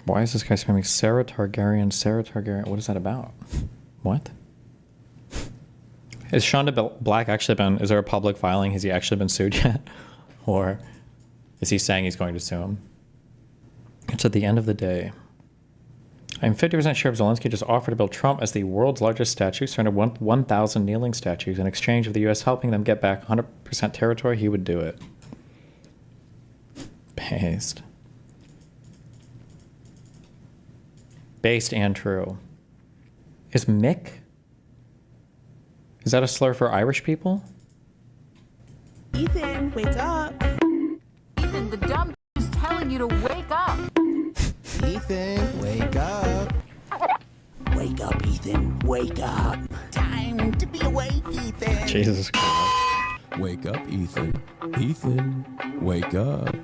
Why is this guy spamming Sarah Targaryen, Sarah Targaryen? What is that about? What? Is Shonda Black actually been, is there a public filing? Has he actually been sued yet? Or is he saying he's going to sue him? It's at the end of the day. I'm 50% sure if Zelensky just offered to build Trump as the world's largest statue, surrounded 1,000 kneeling statues, in exchange of the U.S. helping them get back 100% territory, he would do it. Based. Based and true. Is Mick? Is that a slur for Irish people? Ethan, wake up. Ethan, the dumb is telling you to wake up. Ethan, wake up. Wake up, Ethan. Wake up. Time to be awake, Ethan. Jesus Christ. Wake up, Ethan. Ethan, wake up.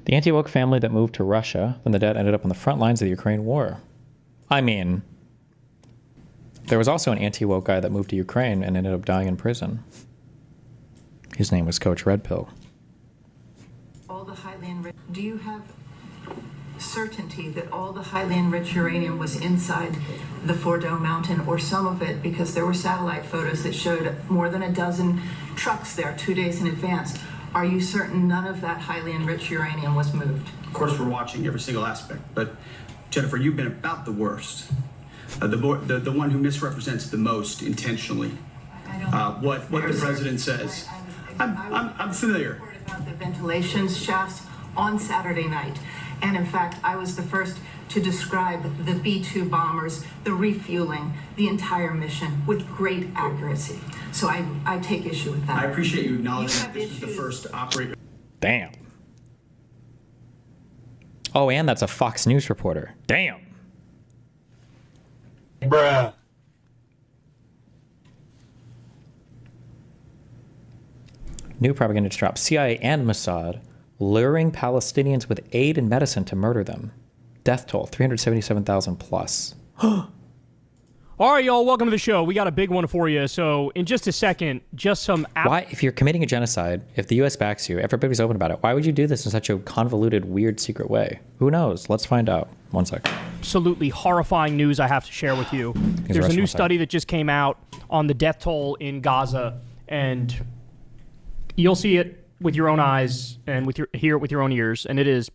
The anti-woke family that moved to Russia, then the dad ended up on the front lines of the Ukraine war. I mean, there was also an anti-woke guy that moved to Ukraine and ended up dying in prison. His name was Coach Red Pill. All the highly enriched, do you have certainty that all the highly enriched uranium was inside the Fordo mountain, or some of it, because there were satellite photos that showed more than a dozen trucks there 2 days in advance? Are you certain none of that highly enriched uranium was moved? Of course, we're watching every single aspect, but Jennifer, you've been about the worst. The one who misrepresents the most intentionally what the president says. I'm familiar. About the ventilation shafts on Saturday night. And in fact, I was the first to describe the B-2 bombers, the refueling, the entire mission with great accuracy. So I take issue with that. I appreciate you acknowledging that this was the first operator. Damn. Oh, and that's a Fox News reporter. Damn. Bruh. New propaganda drops. CIA and Mossad luring Palestinians with aid and medicine to murder them. Death toll, 377,000 plus. All right, y'all, welcome to the show. We got a big one for you. So in just a second, just some... Why, if you're committing a genocide, if the U.S. backs you, everybody's open about it, why would you do this in such a convoluted, weird, secret way? Who knows? Let's find out. One sec. Absolutely horrifying news I have to share with you. There's a new study that just came out on the death toll in Gaza, and you'll see it with your own eyes and hear it with your own ears, and it is...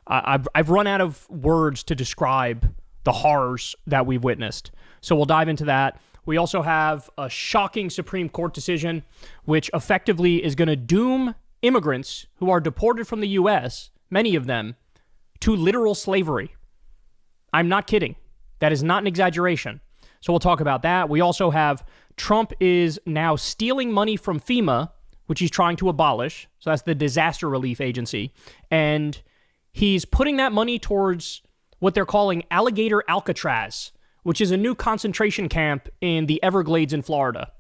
I've run out of words to describe the horrors that we've witnessed. So we'll dive into that. We also have a shocking Supreme Court decision, which effectively is going to doom immigrants who are deported from the U.S., many of them, to literal slavery. I'm not kidding. That is not an exaggeration. So we'll talk about that. We also have Trump is now stealing money from FEMA, which he's trying to abolish. So that's the disaster relief agency. And he's putting that money towards what they're calling Alligator Alcatraz, which is a new concentration camp in the Everglades in Florida.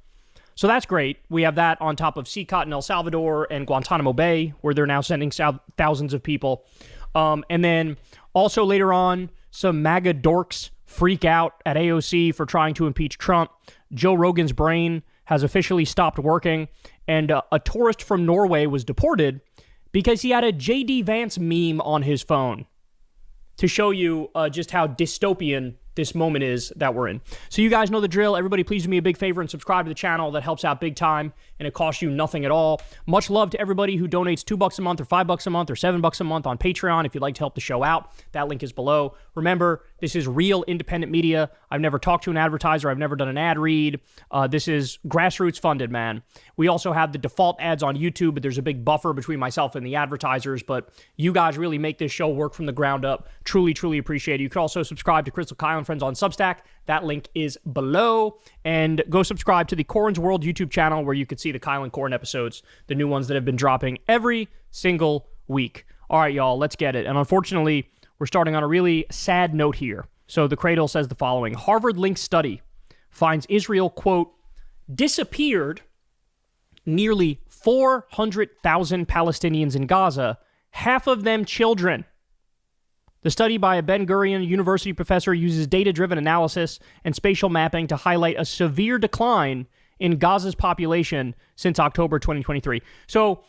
So that's great. We have that on top of CCOT in El Salvador and Guantanamo Bay, where they're now sending thousands of people. And then also later on, some MAGA dorks freak out at AOC for trying to impeach Trump. Joe Rogan's brain has officially stopped working, and a tourist from Norway was deported because he had a J.D. Vance meme on his phone, to show you just how dystopian this moment is that we're in. So you guys know the drill. Everybody please do me a big favor and subscribe to the channel. That helps out big time, and it costs you nothing at all. Much love to everybody who donates $2 a month or $5 a month or $7 a month on Patreon if you'd like to help the show out. That link is below. Remember, this is real independent media. I've never talked to an advertiser. I've never done an ad read. This is grassroots funded, man. We also have the default ads on YouTube, but there's a big buffer between myself and the advertisers. But you guys really make this show work from the ground up. Truly, truly appreciate it. You can also subscribe to Crystal Kyle and Friends on Substack. That link is below. And go subscribe to the Corin's World YouTube channel, where you can see the Kyle and Corin episodes, the new ones that have been dropping every single week. All right, y'all, let's get it. And unfortunately, we're starting on a really sad note here. So the Cradle says the following. Harvard-linked study finds Israel, quote, disappeared nearly 400,000 Palestinians in Gaza, half of them children. The study by a Ben Gurion University professor uses data-driven analysis and spatial mapping to highlight a severe decline in Gaza's population since October 2023. So,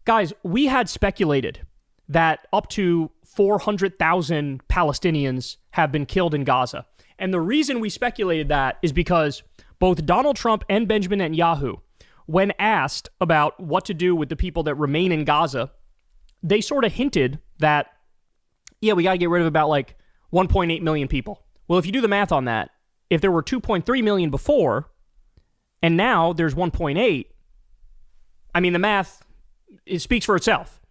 guys, we had speculated that up to 400,000 Palestinians have been killed in Gaza. And the reason we speculated that is because both Donald Trump and Benjamin Netanyahu, when asked about what to do with the people that remain in Gaza, they sort of hinted that, yeah, we got to get rid of about like 1.8 million people. Well, if you do the math on that, if there were 2.3 million before, and now there's 1.8, I mean, the math, it speaks for itself.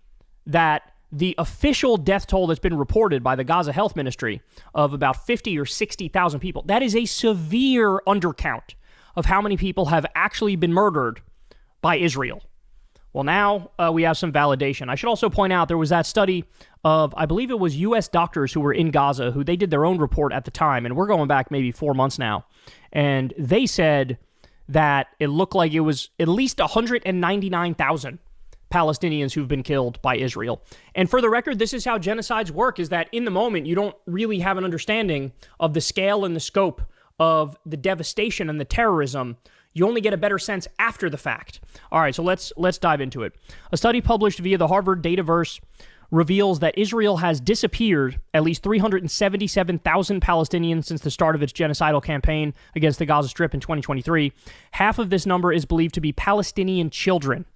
That the official death toll that's been reported by the Gaza Health Ministry of about 50 or 60,000 people, that is a severe undercount of how many people have actually been murdered by Israel. Well, now we have some validation. I should also point out there was that study of, I believe it was U.S. doctors who were in Gaza, who they did their own report at the time, and we're going back maybe 4 months now, and they said that it looked like it was at least 199,000 Palestinians who've been killed by Israel. And for the record, this is how genocides work, is that in the moment, you don't really have an understanding of the scale and the scope of the devastation and the terrorism. You only get a better sense after the fact. All right, so let's dive into it. A study published via the Harvard Dataverse reveals that Israel has disappeared at least 377,000 Palestinians since the start of its genocidal campaign against the Gaza Strip in 2023. Half of this number is believed to be Palestinian children.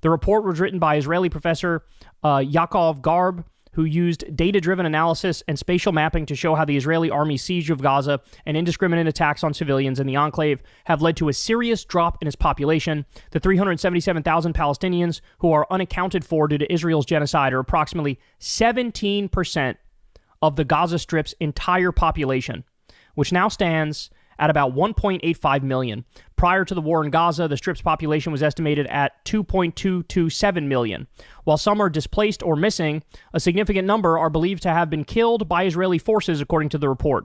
The report was written by Israeli professor Yaakov Garb, who used data-driven analysis and spatial mapping to show how the Israeli army's siege of Gaza and indiscriminate attacks on civilians in the enclave have led to a serious drop in its population. The 377,000 Palestinians who are unaccounted for due to Israel's genocide are approximately 17% of the Gaza Strip's entire population, which now stands at about 1.85 million. Prior to the war in Gaza, the Strip's population was estimated at 2.227 million. While some are displaced or missing, a significant number are believed to have been killed by Israeli forces, according to the report.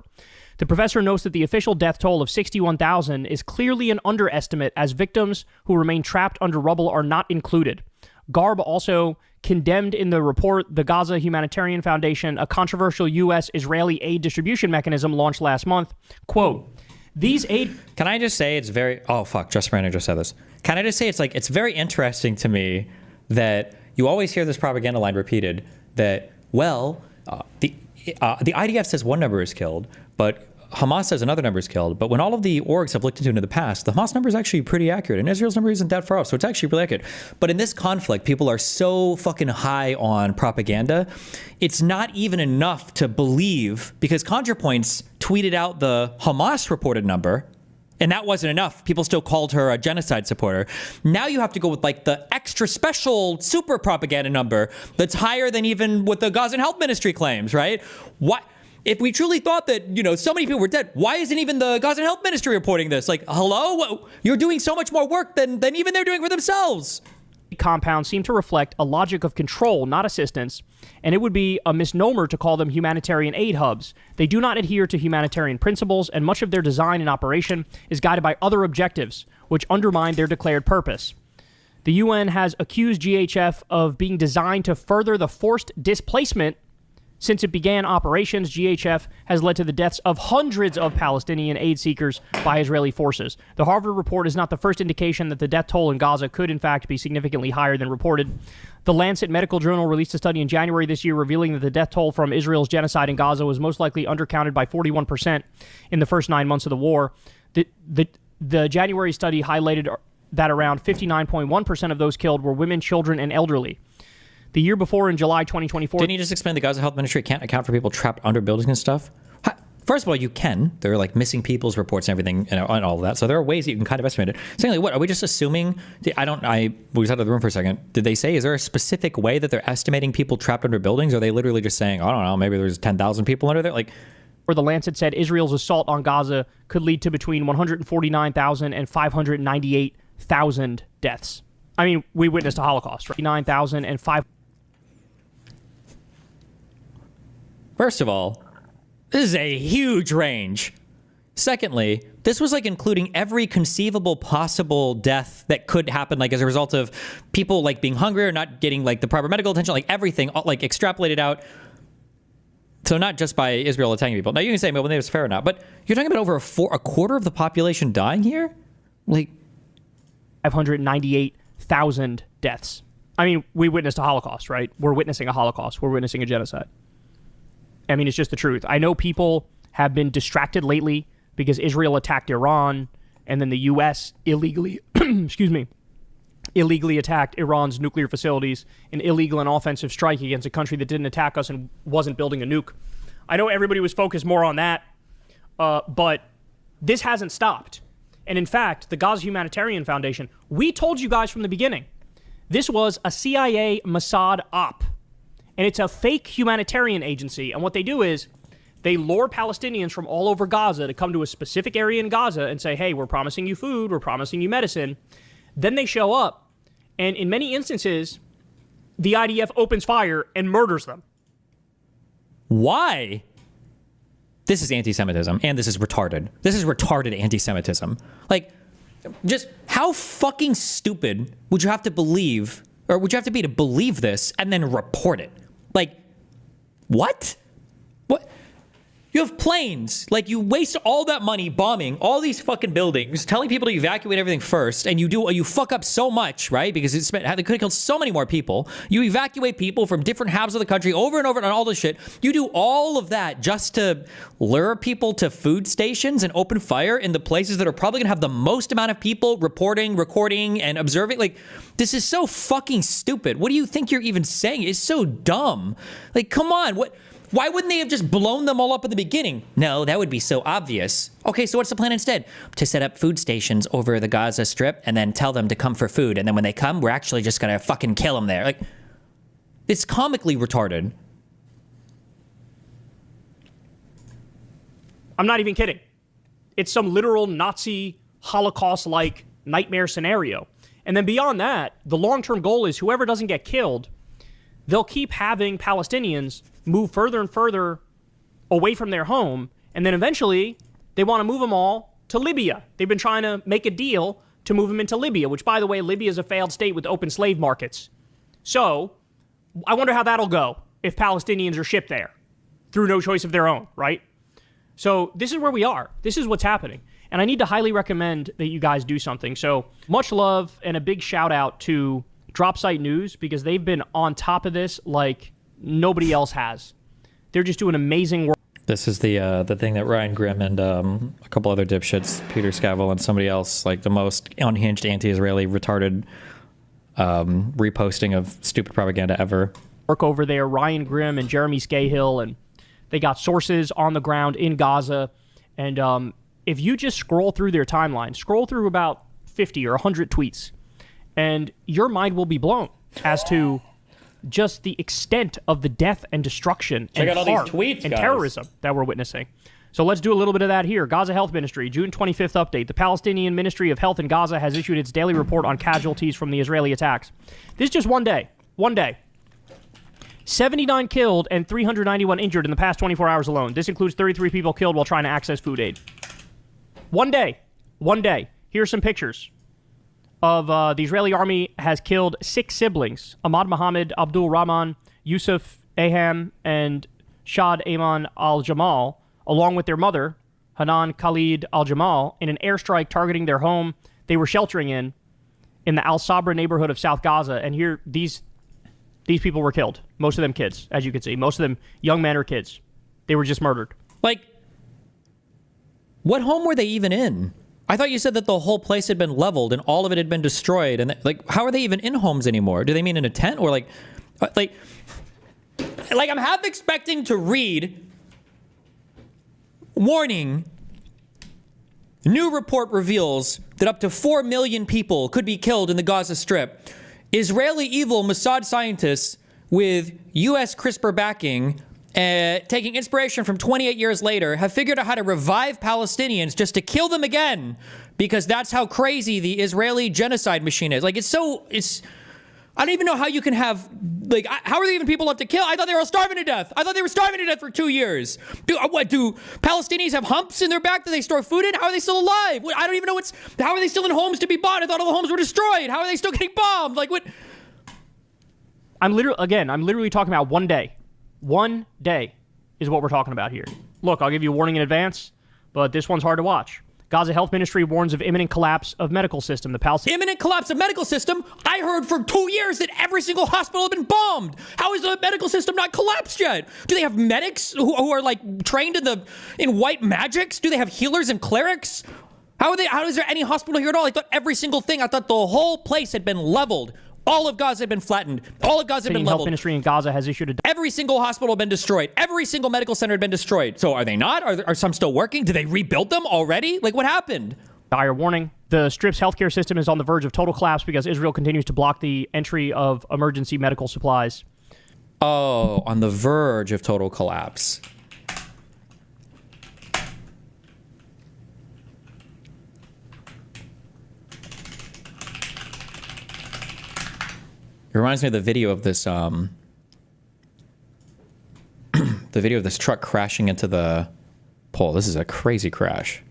The professor notes that the official death toll of 61,000 is clearly an underestimate, as victims who remain trapped under rubble are not included. Garb also condemned in the report the Gaza Humanitarian Foundation, a controversial U.S.-Israeli aid distribution mechanism launched last month. Quote, these aid... Can I just say it's very... Oh, fuck. Just Brandon just said this. Can I just say it's very interesting to me that you always hear this propaganda line repeated that, well, the IDF says one number is killed, but Hamas says another number is killed. But when all of the orgs have looked into it in the past, the Hamas number is actually pretty accurate, and Israel's number isn't that far off, so it's actually really accurate. But in this conflict, people are so fucking high on propaganda, it's not even enough to believe, because ContraPoints tweeted out the Hamas reported number, and that wasn't enough. People still called her a genocide supporter. Now you have to go with like the extra special super propaganda number that's higher than even what the Gaza Health Ministry claims, right? What? If we truly thought that, so many people were dead, why isn't even the Gaza Health Ministry reporting this? Like, hello? You're doing so much more work than even they're doing for themselves. Compounds seem to reflect a logic of control, not assistance, and it would be a misnomer to call them humanitarian aid hubs. They do not adhere to humanitarian principles, and much of their design and operation is guided by other objectives, which undermine their declared purpose. The UN has accused GHF of being designed to further the forced displacement. Since it began operations, GHF has led to the deaths of hundreds of Palestinian aid seekers by Israeli forces. The Harvard report is not the first indication that the death toll in Gaza could, in fact, be significantly higher than reported. The Lancet Medical Journal released a study in January this year revealing that the death toll from Israel's genocide in Gaza was most likely undercounted by 41% in the first 9 months of the war. The January study highlighted that around 59.1% of those killed were women, children, and elderly. The year before, in July 2024... Didn't you just explain the Gaza Health Ministry can't account for people trapped under buildings and stuff? First of all, you can. There are like missing people's reports and everything and all of that. So there are ways that you can kind of estimate it. Secondly, what, are we just assuming... we was out of the room for a second. Did they say, is there a specific way that they're estimating people trapped under buildings? Or are they literally just saying, I don't know, maybe there's 10,000 people under there? Like... Where the Lancet said Israel's assault on Gaza could lead to between 149,000 and 598,000 deaths. I mean, we witnessed a Holocaust, right? 9,000 and 5... First of all, this is a huge range. Secondly, This was like including every conceivable possible death that could happen, like as a result of people like being hungry or not getting like the proper medical attention, like everything, like extrapolated out. So not just by Israel attacking people. Now you can say, well, maybe it's fair or not, but you're talking about over a quarter of the population dying here? Like 598,000 deaths. I mean, we witnessed a Holocaust, right? We're witnessing a Holocaust. We're witnessing a genocide. I mean, it's just the truth. I know people have been distracted lately because Israel attacked Iran, and then the U.S. illegally, illegally attacked Iran's nuclear facilities, an illegal and offensive strike against a country that didn't attack us and wasn't building a nuke. I know everybody was focused more on that, but this hasn't stopped. And in fact, the Gaza Humanitarian Foundation, we told you guys from the beginning, this was a CIA Mossad op, and it's a fake humanitarian agency. And what they do is they lure Palestinians from all over Gaza to come to a specific area in Gaza and say, hey, we're promising you food, we're promising you medicine. Then they show up, and in many instances, the IDF opens fire and murders them. Why? This is anti-Semitism, and this is retarded. This is retarded anti-Semitism. Like, just how fucking stupid would you have to believe, or would you have to be to believe this and then report it? Like, what? What? You have planes, like you waste all that money bombing all these fucking buildings, telling people to evacuate everything first, and you fuck up so much, right? Because they could have killed so many more people. You evacuate people from different halves of the country over and over and all this shit. You do all of that just to lure people to food stations and open fire in the places that are probably gonna have the most amount of people reporting, recording, and observing. Like, this is so fucking stupid. What do you think you're even saying? It's so dumb. Like, come on, what? Why wouldn't they have just blown them all up at the beginning? No, that would be so obvious. Okay, so what's the plan instead? To set up food stations over the Gaza Strip and then tell them to come for food. And then when they come, we're actually just going to fucking kill them there. Like, it's comically retarded. I'm not even kidding. It's some literal Nazi Holocaust-like nightmare scenario. And then beyond that, the long-term goal is whoever doesn't get killed, they'll keep having Palestinians move further and further away from their home, and then eventually they want to move them all to Libya. They've been trying to make a deal to move them into Libya, which, by the way, Libya is a failed state with open slave markets. So I wonder how that'll go if Palestinians are shipped there through no choice of their own, right? So this is where we are. This is what's happening. And I need to highly recommend that you guys do something. So much love and a big shout out to Dropsite News, because they've been on top of this like nobody else has. They're just doing amazing work. This is the thing that Ryan Grimm and a couple other dipshits, Peter Scavel and somebody else, like the most unhinged anti-Israeli retarded reposting of stupid propaganda ever. Work over there, Ryan Grimm and Jeremy Scahill, and they got sources on the ground in Gaza. And if you just scroll through their timeline, scroll through about 50 or 100 tweets, and your mind will be blown as to just the extent of the death and destruction Check and out all harm these tweets, and guys. terrorism that we're witnessing. So let's do a little bit of that here. Gaza Health Ministry, June 25th update. The Palestinian Ministry of Health in Gaza has issued its daily report on casualties from the Israeli attacks. This is just one day. One day. 79 killed and 391 injured in the past 24 hours alone. This includes 33 people killed while trying to access food aid. One day. One day. Here's some pictures of the Israeli army has killed 6 siblings: Ahmad Mohammed, Abdul Rahman, Yusuf Aham, and Shad Ayman al-Jamal, along with their mother, Hanan Khalid al-Jamal, in an airstrike targeting their home they were sheltering in the Al-Sabra neighborhood of South Gaza. And here, these people were killed. Most of them kids, as you can see. Most of them young men or kids. They were just murdered. Like, what home were they even in? I thought you said that the whole place had been leveled and all of it had been destroyed. And like, how are they even in homes anymore? Do they mean in a tent or like I'm half expecting to read, warning, new report reveals that up to 4 million people could be killed in the Gaza Strip. Israeli evil Mossad scientists with U.S. CRISPR backing, taking inspiration from 28 years later, have figured out how to revive Palestinians just to kill them again, because that's how crazy the Israeli genocide machine is. Like, it's I don't even know how you can have, like, how are there even people left to kill? I thought they were all starving to death. I thought they were starving to death for 2 years. Do Palestinians have humps in their back that they store food in? How are they still alive? I don't even know how are they still in homes to be bought? I thought all the homes were destroyed. How are they still getting bombed? Like, what? I'm literally talking about 1 day. 1 day is what we're talking about here. Look, I'll give you a warning in advance, but this one's hard to watch. Gaza Health Ministry warns of imminent collapse of medical system. Imminent collapse of medical system? I heard for 2 years that every single hospital had been bombed. How is the medical system not collapsed yet? Do they have medics who are like trained in white magics? Do they have healers and clerics? How is there any hospital here at all? I thought every single thing, I thought the whole place had been leveled. All of Gaza had been flattened. All of Gaza had been leveled. Health Ministry in Gaza has issued every single hospital had been destroyed. Every single medical center had been destroyed. So are they not? Are some still working? Did they rebuild them already? Like, what happened? dire warning. The Strip's healthcare system is on the verge of total collapse because Israel continues to block the entry of emergency medical supplies. Oh, on the verge of total collapse. It reminds me of the video of this, the video of this truck crashing into the pole. This is a crazy crash.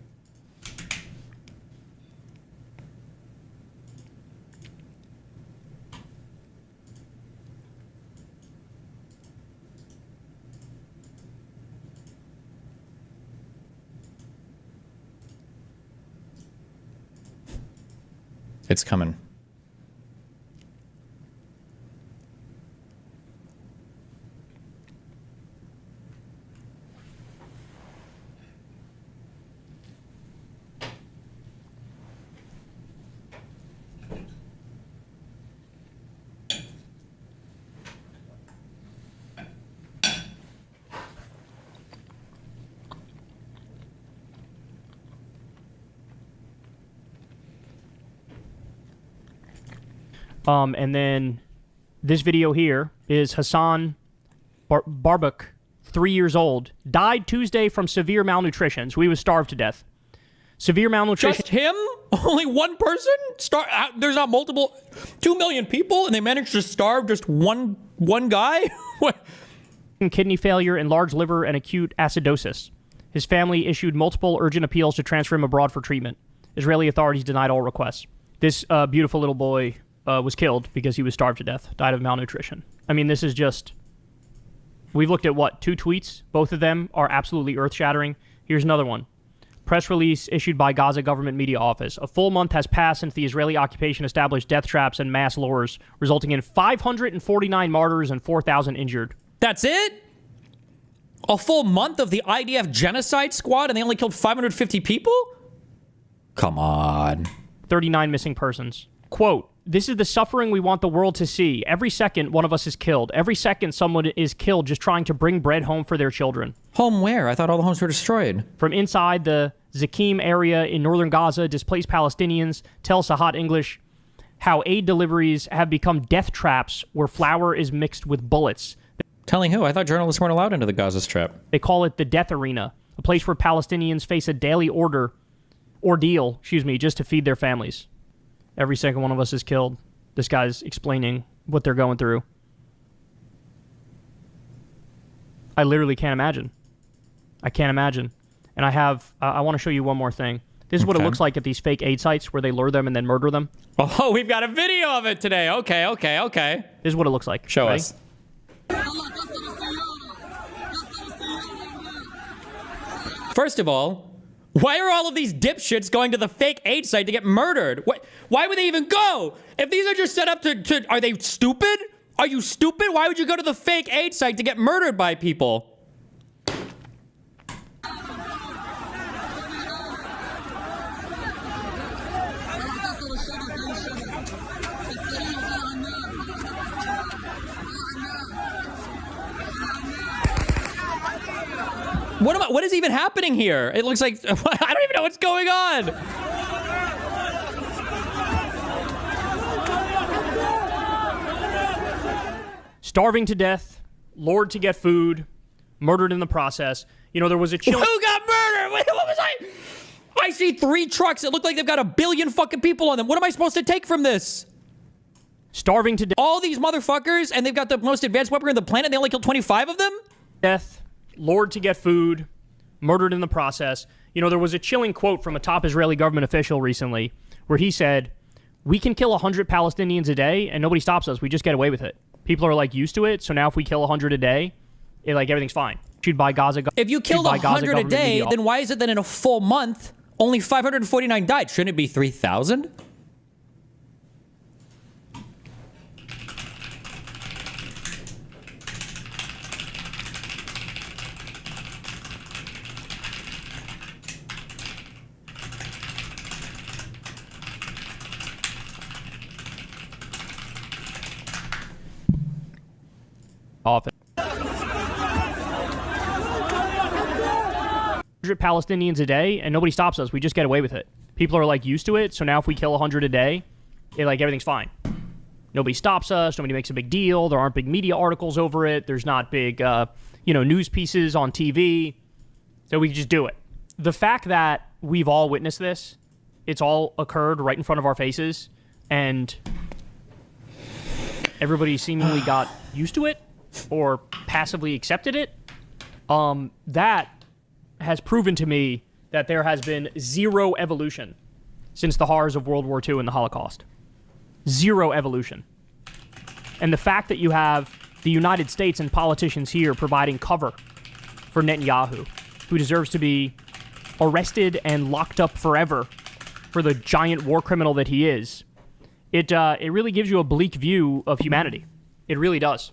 It's coming. And then this video here is Hassan Barbuk, 3 years old, died Tuesday from severe malnutrition. So he was starved to death. Severe malnutrition. Just him? Only one person? There's not multiple. 2 million people, and they managed to starve just one guy? What? Kidney failure, enlarged liver, and acute acidosis. His family issued multiple urgent appeals to transfer him abroad for treatment. Israeli authorities denied all requests. This beautiful little boy was killed because he was starved to death, died of malnutrition. I mean, this is just... We've looked at, what, 2 tweets? Both of them are absolutely earth-shattering. Here's another one. Press release issued by Gaza government media office. A full month has passed since the Israeli occupation established death traps and mass lures, resulting in 549 martyrs and 4,000 injured. That's it? A full month of the IDF genocide squad and they only killed 550 people? Come on. 39 missing persons. Quote, "This is the suffering we want the world to see. Every second, one of us is killed. Every second, someone is killed just trying to bring bread home for their children." Home where? I thought all the homes were destroyed. From inside the Zakim area in northern Gaza, displaced Palestinians tell Sahat English how aid deliveries have become death traps where flour is mixed with bullets. Telling who? I thought journalists weren't allowed into the Gaza Strip. They call it the death arena, a place where Palestinians face a daily ordeal, just to feed their families. Every second one of us is killed. This guy's explaining what they're going through. I literally can't imagine. I can't imagine. And I want to show you one more thing. This is what it looks like at these fake aid sites where they lure them and then murder them. Oh, we've got a video of it today. Okay. This is what it looks like. Show Ready? us. First of all, why are all of these dipshits going to the fake aid site to get murdered? Why would they even go? If these are just set up to are they stupid? Are you stupid? Why would you go to the fake aid site to get murdered by people? What is even happening here? It looks like I don't even know what's going on. Starving to death, lured to get food, murdered in the process. You know, there was a Who got murdered? Wait, what was I see 3 trucks that look like they've got 1 billion fucking people on them. What am I supposed to take from this? starving to All these motherfuckers, and they've got the most advanced weaponry on the planet, and they only killed 25 of them? death, lured to get food, murdered in the process. You know, there was a chilling quote from a top Israeli government official recently where he said, we can kill 100 Palestinians a day and nobody stops us. We just get away with it. People are like used to it. So now if we kill 100 a day, everything's fine. Issued by Gaza. If you killed 100 a day, then why is it that in a full month, only 549 died? Shouldn't it be 3,000? Often. 100 Palestinians a day and nobody stops us. We just get away with it. People are like used to it. So now if we kill 100 a day, everything's fine. Nobody stops us. Nobody makes a big deal. There aren't big media articles over it. There's not big, news pieces on TV. So we can just do it. The fact that we've all witnessed this, it's all occurred right in front of our faces, and everybody seemingly got used to it or passively accepted it, that has proven to me that there has been zero evolution since the horrors of World War II and the Holocaust. Zero evolution. And the fact that you have the United States and politicians here providing cover for Netanyahu, who deserves to be arrested and locked up forever for the giant war criminal that he is, it really gives you a bleak view of humanity. It really does.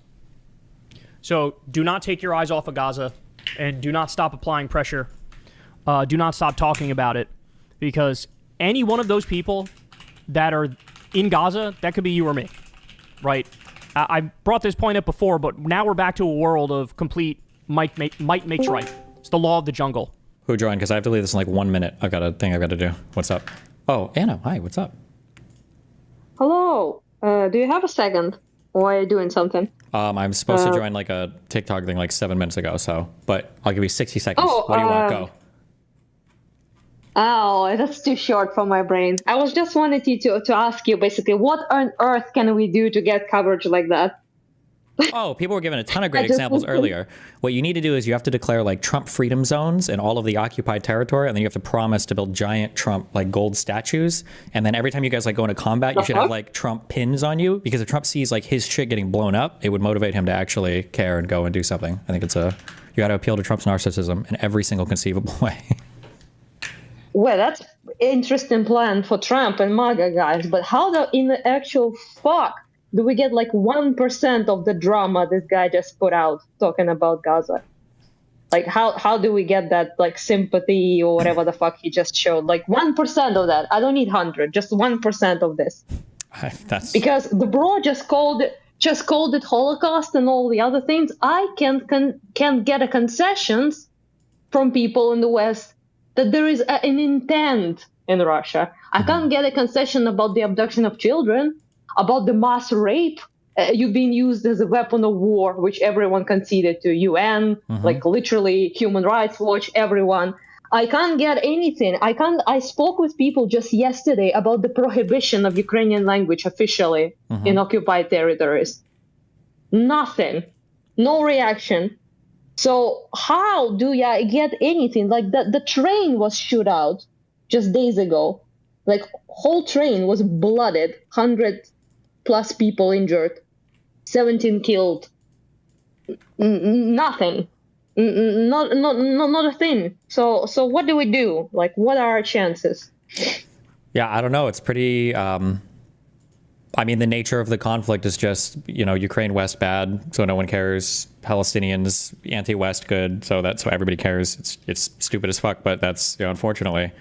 So do not take your eyes off of Gaza, and do not stop applying pressure. Do not stop talking about it, because any one of those people that are in Gaza, that could be you or me, right? I brought this point up before, but now we're back to a world of complete might makes right. It's the law of the jungle. Who joined? Because I have to leave this in like 1 minute. I've got a thing I've got to do. What's up? Oh, Anna. Hi, what's up? Hello. Do you have a second? Or are you doing something? I'm supposed to join like a TikTok thing like 7 minutes ago, but I'll give you 60 seconds. What do you want? Go. Oh, that's too short for my brain. I was just wanted you to ask you basically, what on earth can we do to get coverage like that? Oh, people were given a ton of great examples earlier. What you need to do is you have to declare like Trump freedom zones in all of the occupied territory, and then you have to promise to build giant Trump like gold statues. And then every time you guys like go into combat, you should have like Trump pins on you, because if Trump sees like his shit getting blown up, it would motivate him to actually care and go and do something. I think you got to appeal to Trump's narcissism in every single conceivable way. Well, that's interesting plan for Trump and MAGA guys, but how in the actual fuck do we get like 1% of the drama this guy just put out talking about Gaza? Like, how do we get that like sympathy or whatever the fuck he just showed? Like 1% of that. I don't need 100, just 1% of this. That's because the bro just called it Holocaust and all the other things. I can't get a concessions from people in the West that there is an intent in Russia. I can't get a concession about the abduction of children, about the mass rape. You've been used as a weapon of war, which everyone conceded to, UN, like literally Human Rights Watch, everyone. I can't get anything. I spoke with people just yesterday about the prohibition of Ukrainian language officially in occupied territories. Nothing. No reaction. So how do you get anything? Like the train was shot out just days ago. Like whole train was blooded, 100+ people injured, 17 killed. Nothing. Not a thing. So what do we do? Like, what are our chances? Yeah, I don't know. It's pretty. I mean, the nature of the conflict is just, Ukraine West bad, so no one cares. Palestinians anti-West good, so everybody cares. It's stupid as fuck, but that's unfortunately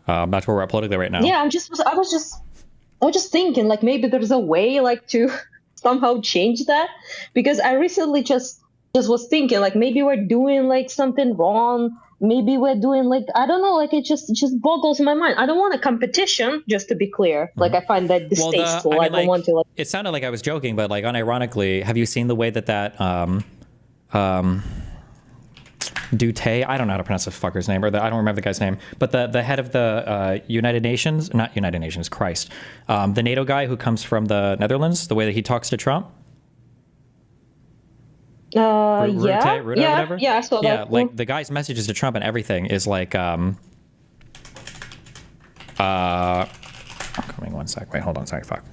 that's where we're at politically right now. Yeah, I was just thinking like maybe there's a way like to somehow change that, because I recently just was thinking like maybe we're doing like something wrong. Maybe we're doing like, I don't know, like it just boggles my mind. I don't want a competition, just to be clear. Like I find that distasteful. I don't want to like. It sounded like I was joking, but like unironically, have you seen the way that Duterte. I don't know how to pronounce this fucker's name, I don't remember the guy's name. But the head of the United Nations, not United Nations, Christ, the NATO guy who comes from the Netherlands, the way that he talks to Trump. Rutte, whatever. Yeah, I saw that. Yeah, like the guy's messages to Trump and everything is like, coming 1 sec. Wait, hold on. Sorry, fuck.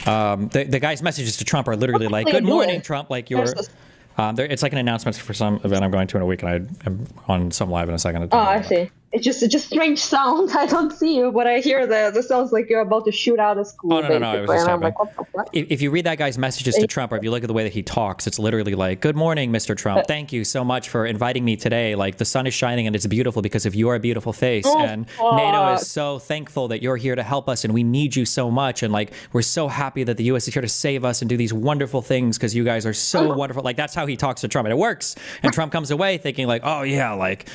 The guy's messages to Trump are literally like, "Good morning, Trump." Like it's like an announcement for some event I'm going to in a week, and I am on some live in a second. Oh, I see. It's just strange sound. I don't see you, but I hear the sounds like you're about to shoot out a school. Oh, no. It was just like, what the fuck? If you read that guy's messages to Trump, or if you look at the way that he talks, it's literally like, "Good morning, Mr. Trump. Thank you so much for inviting me today. Like, the sun is shining and it's beautiful because of your beautiful face. And NATO is so thankful that you're here to help us, and we need you so much. And like, we're so happy that the U.S. is here to save us and do these wonderful things because you guys are so wonderful." Like, that's how he talks to Trump, and it works. And Trump comes away thinking like, "Oh yeah, like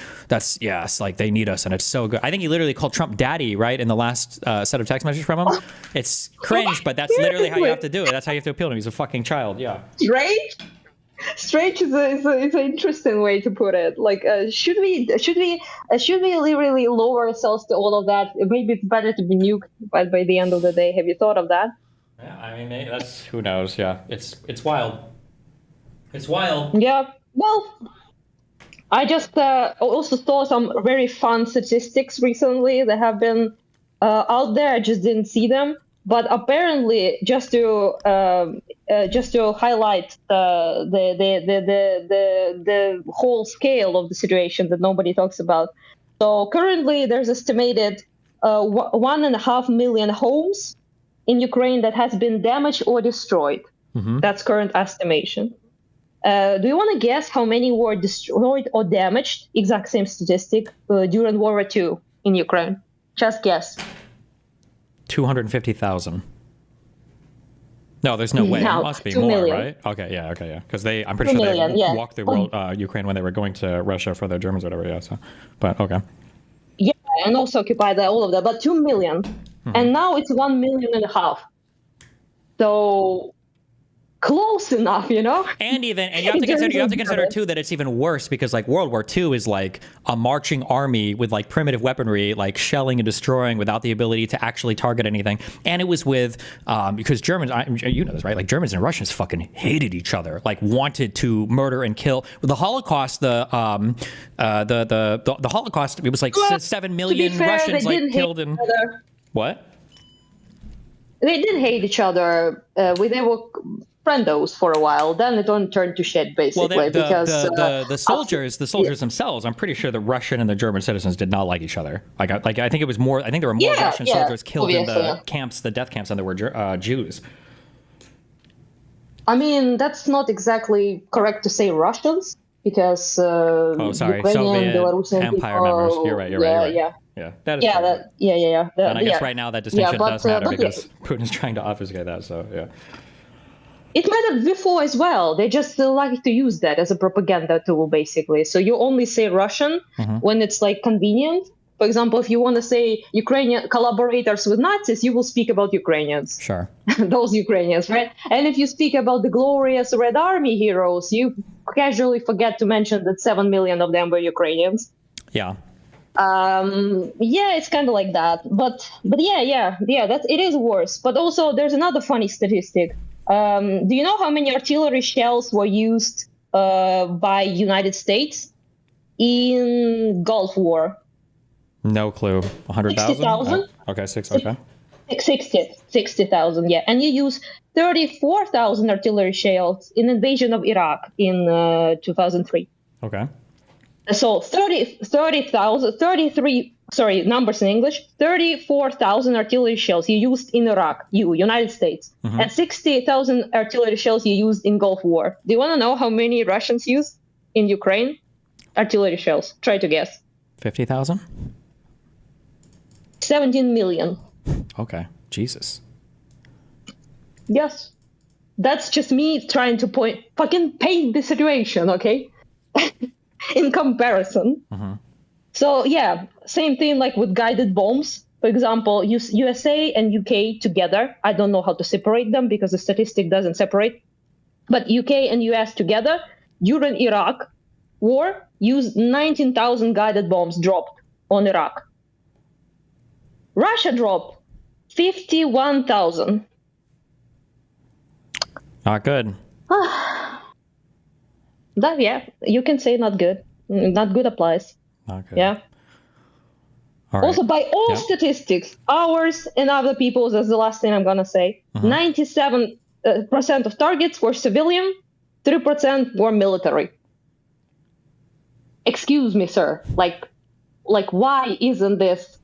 yes, like they need us, and it's so good." I think he literally called Trump daddy, right, in the last set of text messages from him. It's cringe, but that's literally how you have to do it. That's how you have to appeal to him. He's a fucking child, yeah. Strange is an interesting way to put it. Like, should we really lower ourselves to all of that? Maybe it's better to be nuked by the end of the day. Have you thought of that? Yeah, I mean, maybe that's, who knows? Yeah, it's wild. It's wild. Yeah. Well, I just also saw some very fun statistics recently that have been out there. I just didn't see them, but apparently, just to highlight the whole scale of the situation that nobody talks about. So currently, there's estimated 1.5 million homes in Ukraine that has been damaged or destroyed. Mm-hmm. That's current estimation. Do you want to guess how many were destroyed or damaged? Exact same statistic during World War II in Ukraine. Just guess. 250,000. No, there's no way. No, it must be 2 more, million. right? Okay, yeah. Because I'm pretty 2 sure million, they yeah. walked through Ukraine when they were going to Russia for the Germans or whatever. Yeah. So, but okay. Yeah, and also occupied all of that, but 2 million, and now it's 1.5 million. So close enough, you know. And you have to consider too that it's even worse because like World War II is like a marching army with like primitive weaponry, like shelling and destroying without the ability to actually target anything. And it was with because Germans, you know this, right? Like Germans and Russians fucking hated each other, like wanted to murder and kill. With the Holocaust, the Holocaust, it was like 7 million Russians like killed in. What? They did hate each other. They were friendos for a while. Then it turned to shit, basically. Well, because the soldiers themselves, I'm pretty sure the Russian and the German citizens did not like each other. Like I think it was more. I think there were more Russian soldiers killed in the camps, the death camps, than there were Jews. I mean, that's not exactly correct to say Russians because Ukrainian, Soviet Belarusian Empire people, members. You're right. Yeah, that is true. And I guess right now that distinction does matter because Putin's trying to obfuscate that. So yeah. It mattered before as well. They just like to use that as a propaganda tool, basically. So you only say Russian when it's like convenient. For example, if you want to say Ukrainian collaborators with Nazis, you will speak about Ukrainians. Sure. Those Ukrainians, right? And if you speak about the glorious Red Army heroes, you casually forget to mention that 7 million of them were Ukrainians. Yeah. It's kind of like that. But it is worse. But also, there's another funny statistic. Do you know how many artillery shells were used by United States in Gulf War? No clue. 100,000? 60,000? Okay, 60,000, yeah. And you use 34,000 artillery shells in invasion of Iraq in 2003. Okay. So 34,000 artillery shells you used in Iraq, United States, and 60,000 artillery shells you used in Gulf War. Do you want to know how many Russians used in Ukraine? Artillery shells. Try to guess. 50,000? 17 million. Okay. Jesus. Yes. That's just me trying to fucking paint the situation, okay? In comparison. So yeah, same thing like with guided bombs. For example, USA and UK together. I don't know how to separate them because the statistic doesn't separate. But UK and US together during Iraq war used 19,000 guided bombs dropped on Iraq. Russia dropped 51,000. Not good. That, yeah, you can say not good. Not good applies. Not good. Yeah. All right. Also, by all Yep. statistics, ours and other people's, that's the last thing I'm gonna say. 97% of targets were civilian, 3% were military. Excuse me, sir. Like, why isn't this?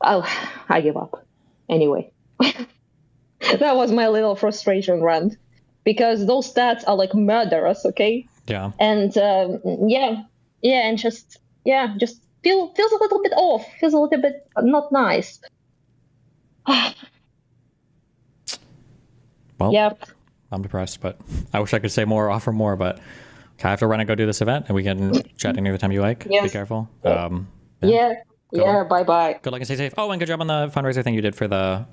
Oh, I give up. Anyway, that was my little frustration rant, because those stats are like murderous. Okay. Yeah. And and just feels a little bit off, feels a little bit not nice. Well, Yeah. I'm depressed, but I wish I could say more, offer more, but I have to run and go do this event, and we can chat any time you like. Yes. Be careful. Yeah. Bye bye. Good luck and stay safe. Oh, and good job on the fundraiser thing you did for the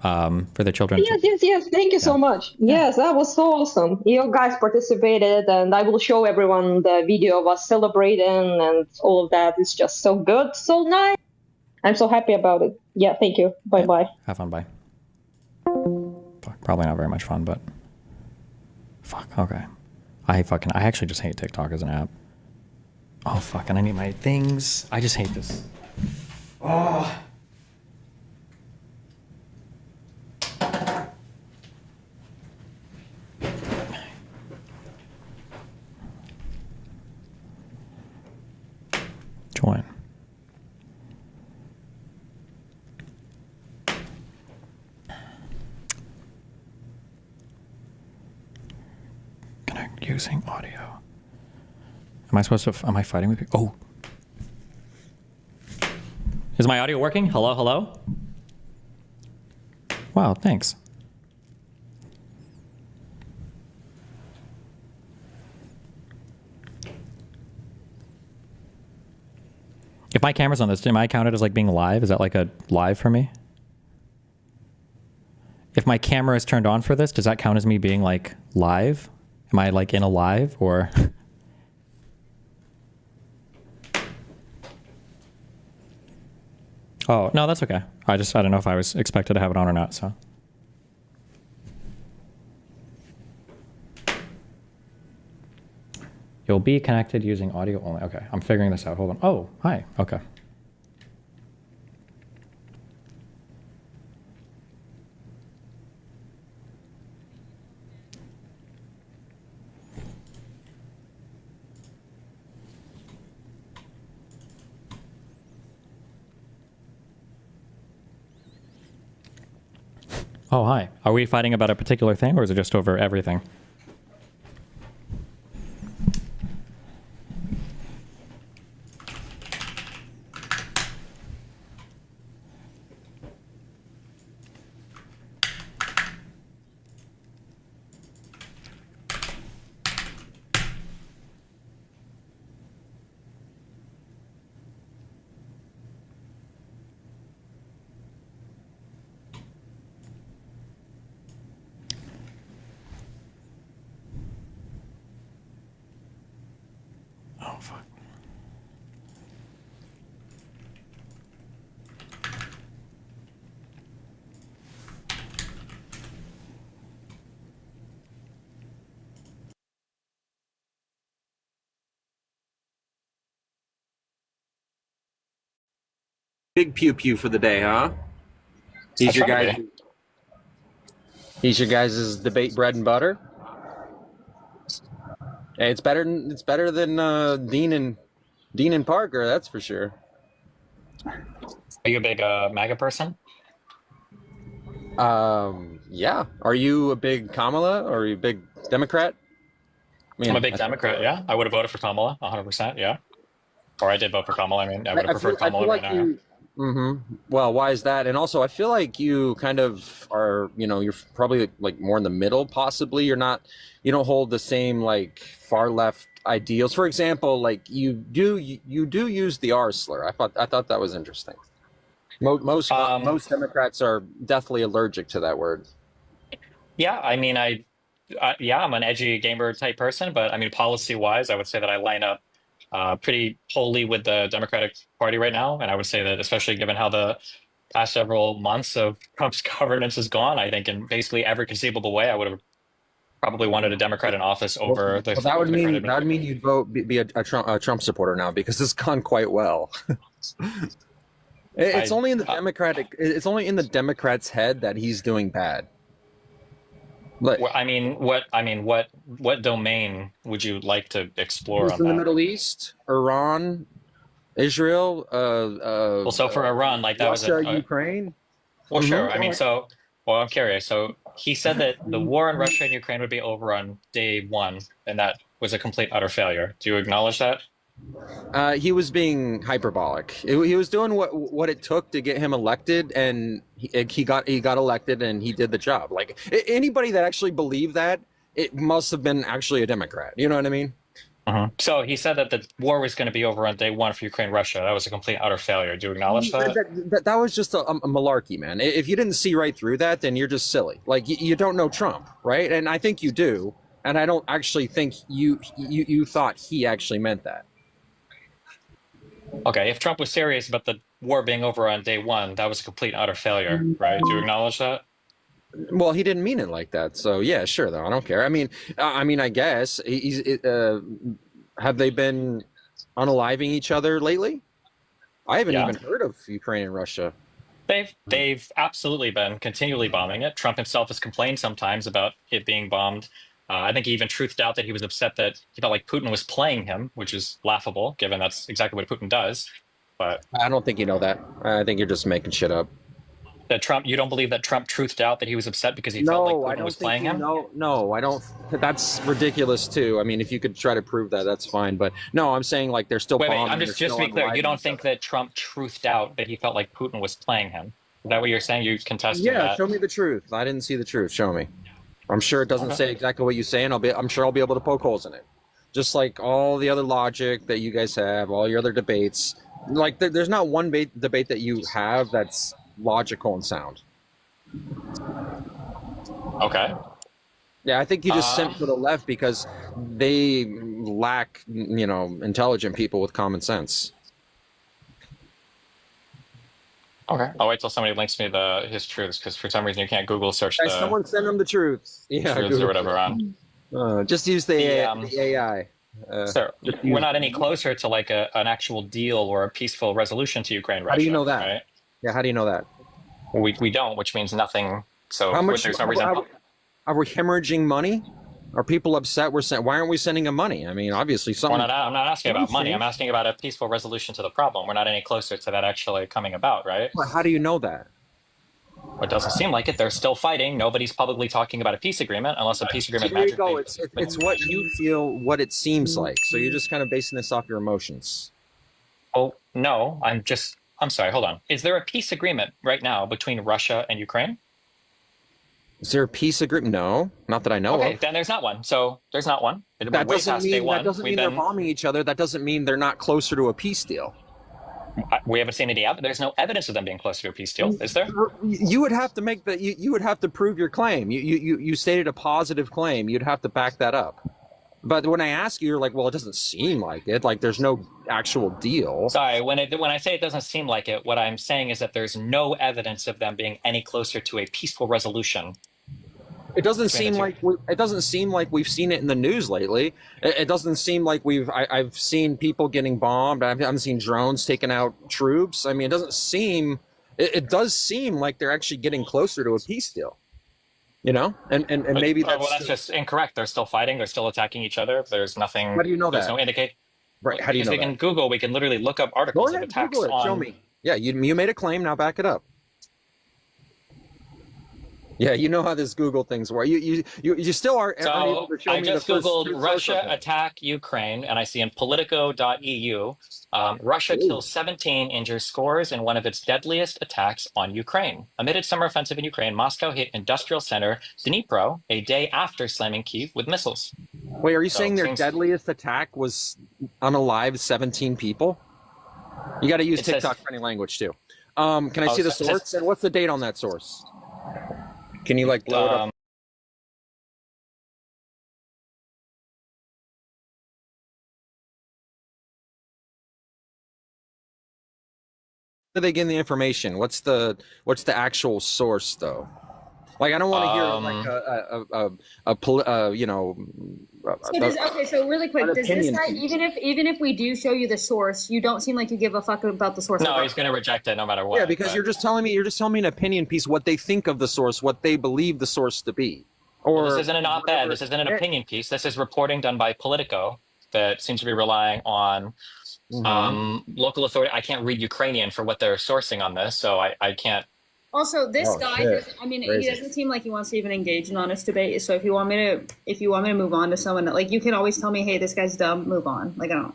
children. Yes. Thank you so much. Yes, that was so awesome. You guys participated, and I will show everyone the video of us celebrating and all of that. It's just so good, so nice. I'm so happy about it. Yeah, thank you. Bye bye. Have fun. Bye. Fuck, probably not very much fun, but fuck. Okay. I actually just hate TikTok as an app. Oh fuck, and I need my things. I just hate this. Oh. Join. Connect using audio. Am I fighting with you? Oh. Is my audio working? Hello, hello? Wow, thanks. If my camera's on this, am I counted as like being live? Is that like a live for me? If my camera is turned on for this, does that count as me being like live? Am I like in a live or? Oh, no, that's okay. I don't know if I was expected to have it on or not, so. You'll be connected using audio only. Okay, I'm figuring this out. Hold on. Oh, hi. Okay. Oh, hi. Are we fighting about a particular thing, or is it just over everything? Oh, fuck. Big pew pew for the day, huh? He's your guys. He's your guys' debate bread and butter. Hey, it's better. It's better than Dean and Parker. That's for sure. Are you a big MAGA person? Yeah. Are you a big Kamala or are you a big Democrat? I'm a big Democrat. Yeah, I would have voted for Kamala, 100%. Yeah, or I did vote for Kamala. I mean, I would have preferred Kamala right now. Well, why is that? And also, I feel like you kind of are, you're probably like more in the middle, possibly. You don't hold the same like far left ideals. For example, like you do use the R slur. I thought that was interesting. Most Democrats are deathly allergic to that word. Yeah, I mean, I'm an edgy gamer type person, but I mean, policy wise, I would say that I line up pretty wholly with the Democratic Party right now. And I would say that, especially given how the past several months of Trump's governance has gone, I think in basically every conceivable way, I would have probably wanted a Democrat in office over Well, that would the current mean you'd vote be a Trump supporter now because it's gone quite well. It's only in the Democratic. It's only in the Democrats' head that he's doing bad. But what domain would you like to explore he's on in the that? Middle East, Iran, Israel. Well, so for Iran, like that Russia, was a Ukraine. well, sure. Mhm. I'm curious. So he said that the war in Russia and Ukraine would be over on day one, and that was a complete utter failure. Do you acknowledge that? He was being hyperbolic. He was doing what it took to get him elected, and he got elected, and he did the job. Like anybody that actually believed that, it must have been actually a Democrat. You know what I mean? So he said that the war was going to be over on day one for Ukraine, Russia. That was a complete utter failure. Do you acknowledge that? That was just a malarkey, man. If you didn't see right through that, then you're just silly. Like you don't know Trump, right? And I think you do. And I don't actually think you thought he actually meant that. Okay, if Trump was serious about the war being over on day one, that was a complete utter failure, right? Do you acknowledge that? Well, he didn't mean it like that. So yeah, sure though. I don't care. I mean, I guess have they been unaliving each other lately? I haven't even heard of Ukraine and Russia. They've absolutely been continually bombing it. Trump himself has complained sometimes about it being bombed. I think he even truthed out that he was upset that he felt like Putin was playing him, which is laughable, given that's exactly what Putin does. But I don't think you know that. I think you're just making shit up. That Trump, you don't believe that Trump truthed out that he was upset because he felt like Putin was playing him? No, I don't. That's ridiculous too. I mean, if you could try to prove that, that's fine. But no, I'm saying like they're still bombing. Wait, I'm just to be clear. You don't think that Trump truthed out that he felt like Putin was playing him? Is that what you're saying? You contesting that? Yeah, show me the truth. I didn't see the truth. Show me. I'm sure it doesn't say exactly what you say, and I'm sure I'll be able to poke holes in it. Just like all the other logic that you guys have, all your other debates. Like there's not one debate that you have that's logical and sound. Okay. Yeah, I think you just sent for the left because they lack, intelligent people with common sense. Okay. I'll wait till somebody links me his truths, because for some reason you can't Google search the someone send them the truth. Yeah, truths or whatever on. Just use the AI. So we're not any closer to like an actual deal or a peaceful resolution to Ukraine, Russia. How do you know that? Right? Yeah, how do you know that? We don't, which means nothing. So how much, there's no reason. Are we hemorrhaging money? Are people upset? Why aren't we sending them money? I mean, obviously, I'm not asking about money. I'm asking about a peaceful resolution to the problem. We're not any closer to that actually coming about, right? Well, how do you know that? Well, it doesn't seem like it. They're still fighting. Nobody's publicly talking about a peace agreement unless a peace agreement. There you go. It's what you feel, what it seems like. So you're just kind of basing this off your emotions. Oh no, I'm sorry. Hold on. Is there a peace agreement right now between Russia and Ukraine? Is there a peace agreement? No, not that I know of. Okay, then there's not one. So there's not one. That doesn't mean they're bombing each other. That doesn't mean they're not closer to a peace deal. We haven't seen any evidence. There's no evidence of them being closer to a peace deal, is there? You would have to make that. You would have to prove your claim. You stated a positive claim. You'd have to back that up. But when I ask you, you're like, well, it doesn't seem like it. Like there's no actual deal. Sorry, when I say it doesn't seem like it, what I'm saying is that there's no evidence of them being any closer to a peaceful resolution. It doesn't seem like we've seen it in the news lately. It doesn't seem like I've seen people getting bombed. I haven't seen drones taking out troops. I mean, it doesn't seem. It does seem like they're actually getting closer to a peace deal. And maybe that's just incorrect. They're still fighting. They're still attacking each other. There's nothing. How do you know that? There's no indicate. Right. How do you know that? We can Google. We can literally look up articles of attacks. Google it. Show me. Yeah, you made a claim. Now back it up. Yeah, you know how this Google things work. You still aren't able to show me the first. I just Googled Russia attack Ukraine, and I see in Politico.eu, Russia kills 17, injures scores in one of its deadliest attacks on Ukraine. Amid its summer offensive in Ukraine, Moscow hit industrial center Dnipro a day after slamming Kyiv with missiles. Wait, are you saying their deadliest attack was unalive 17 people? You got to use TikTok for any language too. Can I see the source? And what's the date on that source? Can you blow it up? are they getting the information? What's the actual source though? Like, I don't want to hear like So really quick, an does this opinion guy, piece. even if we do show you the source, you don't seem like you give a fuck about the source? No, he's going to reject it no matter what. Yeah, because but- you're just telling me an opinion piece, what they think of the source, what they believe the source to be. Or Well, this isn't an op-ed. This isn't an opinion piece. This is reporting done by Politico that seems to be relying on local authority. I can't read Ukrainian for what they're sourcing on this, so I can't. Also, this Oh, guy, shit. I mean, Crazy. he doesn't seem like he wants to even engage in honest debate. So if you want me to move on to someone, like, you can always tell me, hey, this guy's dumb, move on. Like, I don't.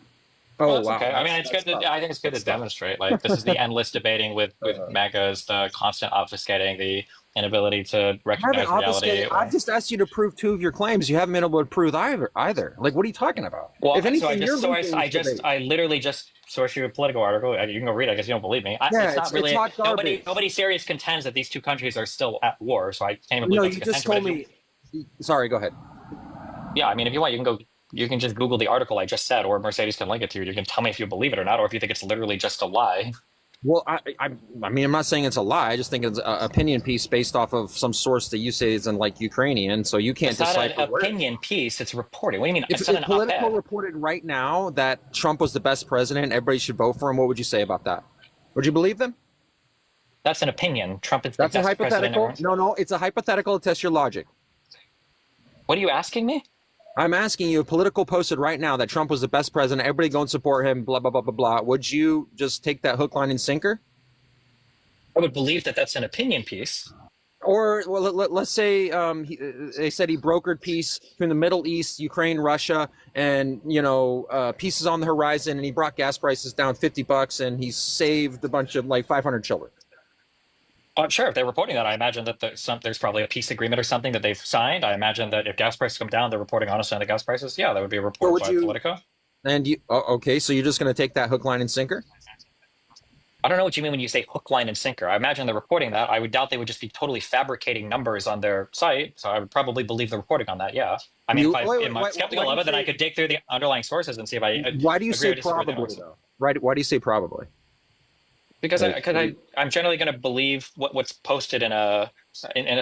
Oh, That's wow. okay. I mean, it's good. I think it's good to demonstrate. Like, this is the endless debating with megas, the constant obfuscating, the inability to I haven't recognize reality. obfuscated. I've just asked you to prove 2 of your claims. You haven't been able to prove either. Like, what are you talking about? Well, if anything, so you're losing this debate. I literally just sourced you a political article. You can go read it. I guess you don't believe me. Yeah, It's not really. hot garbage. Nobody serious contends that these two countries are still at war. So I can't even believe No, that's you a just contention, told but me. Sorry, go ahead. Yeah, I mean, if you want, you can go. You can just Google the article I just said, or Mercedes can link it to you. You can tell me if you believe it or not, or if you think it's literally just a lie. Well, I mean, I'm not saying it's a lie. I just think it's an opinion piece based off of some source that you say is in like Ukrainian, so you can't It's not decipher an words. opinion piece. It's reporting. What do you mean? If It's not an Politico op-ed. reported right now that Trump was the best president, everybody should vote for him, what would you say about that? Would you believe them? That's an opinion. Trump is the That's a best president hypothetical. ever. No, it's a hypothetical to test your logic. What are you asking me? I'm asking you, Politico posted right now that Trump was the best president, everybody go and support him, blah, blah, blah, blah, blah. Would you just take that hook, line, and sinker? I would believe that that's an opinion piece. Or well, let's say they said he brokered peace between the Middle East, Ukraine, Russia, and peace is on the horizon, and he brought gas prices down $50, and he saved a bunch of like 500 children. Sure, if they're reporting that, I imagine that there's probably a peace agreement or something that they've signed. I imagine that if gas prices come down, they're reporting honestly on the gas prices. Yeah, that would be a report by Politico. And okay, so you're just going to take that hook, line, and sinker? I don't know what you mean when you say hook, line, and sinker. I imagine they're reporting that. I would doubt they would just be totally fabricating numbers on their site. So I would probably believe the reporting on that. Yeah. I mean, if I'm skeptical of it, then I could dig through the underlying sources and see if I. Why do you say agree or disagree with probably them. though? Right? Why do you say probably? Because I'm generally going to believe what's posted in a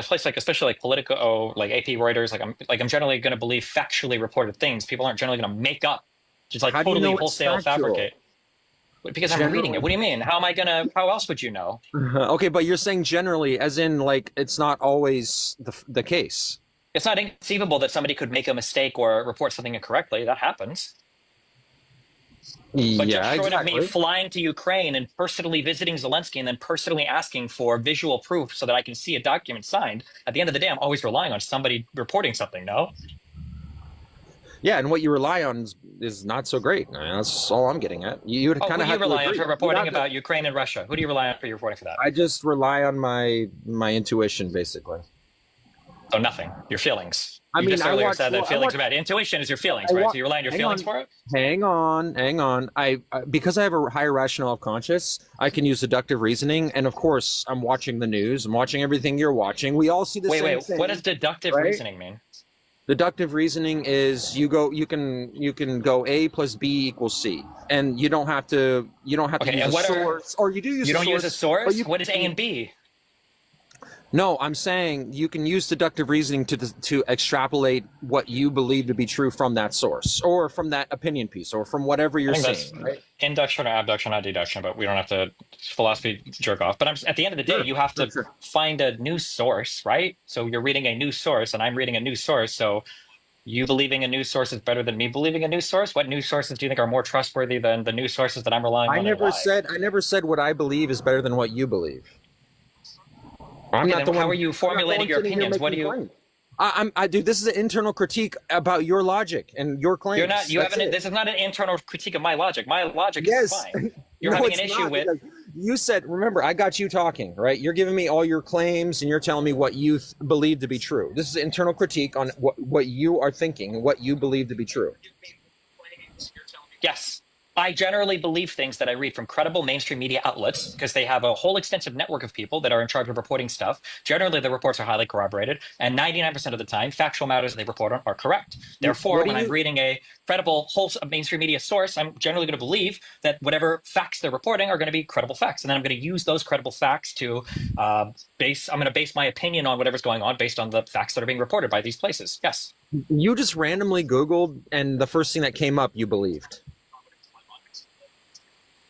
place like, especially like Politico, like AP, Reuters. I'm generally going to believe factually reported things. People aren't generally going to make up, just like How do you totally know it's wholesale factual? fabricate. Because I'm reading it. What do you mean? How else would you know? Okay, but you're saying generally, as in like it's not always the case. It's not inconceivable that somebody could make a mistake or report something incorrectly. That happens. But Yeah, just short exactly. of me flying to Ukraine and personally visiting Zelensky and then personally asking for visual proof so that I can see a document signed, at the end of the day, I'm always relying on somebody reporting something, no? Yeah, and what you rely on is not so great. I mean, that's all I'm getting at. You would Who kind do of you have to rely on agree. for reporting You have to- about Ukraine and Russia? Who do you rely on for your reporting for that? I just rely on my intuition, basically. So nothing. Your feelings. I You mean, just I earlier watch- said well, that I feelings watch- are bad. Intuition is your feelings, I right? wa- So you rely on your hang feelings on. for it? Hang on. I because I have a higher rationale of conscious, I can use deductive reasoning, and of course, I'm watching the news. I'm watching everything you're watching. We all see the same Wait. thing. What does deductive right? reasoning mean? Deductive reasoning is you can go A plus B equals C, and you don't have to Okay, use and a what are- source, or you do use You a don't source. use a source? but you- What is A and B? No, I'm saying you can use deductive reasoning to extrapolate what you believe to be true from that source, or from that opinion piece, or from whatever you're I think saying. that's induction or abduction, not deduction, but we don't have to philosophy jerk off. But at the end of the day, Sure, you have to sure. find a news source, right? So you're reading a news source, and I'm reading a news source. So you believing a news source is better than me believing a news source. What news sources do you think are more trustworthy than the news sources that I'm relying on? I and never why? said what I believe is better than what you believe. I'm Okay, not then the one. how are you I'm not the formulating one your sitting here opinions? What do making you? claims. I dude, this is an internal critique about your logic and your claims. You're not. You That's haven't. it. This is not an internal critique of my logic. My logic Yes. is fine. You're No, having it's an issue not, with. because you said, remember, I got you talking, right? You're giving me all your claims and you're telling me what you believe to be true. This is internal critique on what you are thinking, what you believe to be true. Yes. I generally believe things that I read from credible mainstream media outlets because they have a whole extensive network of people that are in charge of reporting stuff. Generally, the reports are highly corroborated, and 99% of the time, factual matters they report on are correct. Therefore, What do when I'm you? reading a credible whole mainstream media source, I'm generally going to believe that whatever facts they're reporting are going to be credible facts, and then I'm going to use those credible facts to base. I'm going to base my opinion on whatever's going on based on the facts that are being reported by these places. Yes. You just randomly Googled, and the first thing that came up, you believed.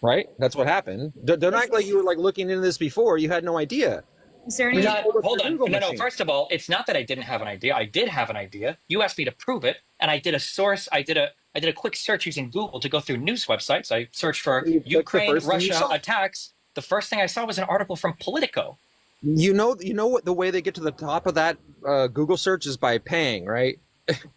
Right? That's what happened. Don't act like you were like looking into this before. You had no idea. Is there You any? just pulled up Hold your on. Google No. machine. First of all, it's not that I didn't have an idea. I did have an idea. You asked me to prove it, and I did a source. I did a quick search using Google to go through news websites. I searched for You clicked the Ukraine first thing you Russia saw. attacks. The first thing I saw was an article from Politico. You know what the way they get to the top of that Google search is by paying, right?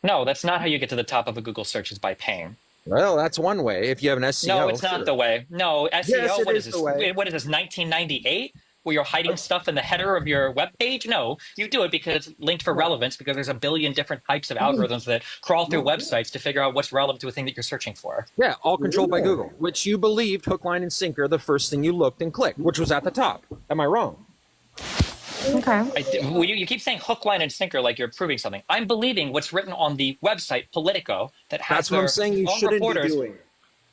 No, that's not how you get to the top of a Google search is by paying. Well, that's one way. If you have an SEO, No, it's not the way. No, SEO. Yes, it What is is the this? way. What is this? 1998? Where you're hiding stuff in the header of your web page? No, you do it because it's linked for relevance. Because there's a billion different types of algorithms that crawl through websites to figure out what's relevant to a thing that you're searching for. Yeah, all controlled by Google, which you believed hook, line, and sinker the first thing you looked and clicked, which was at the top. Am I wrong? Okay. You keep saying hook, line, and sinker like you're proving something. I'm believing what's written on the website Politico that has That's what I'm saying. You own shouldn't reporters. be doing.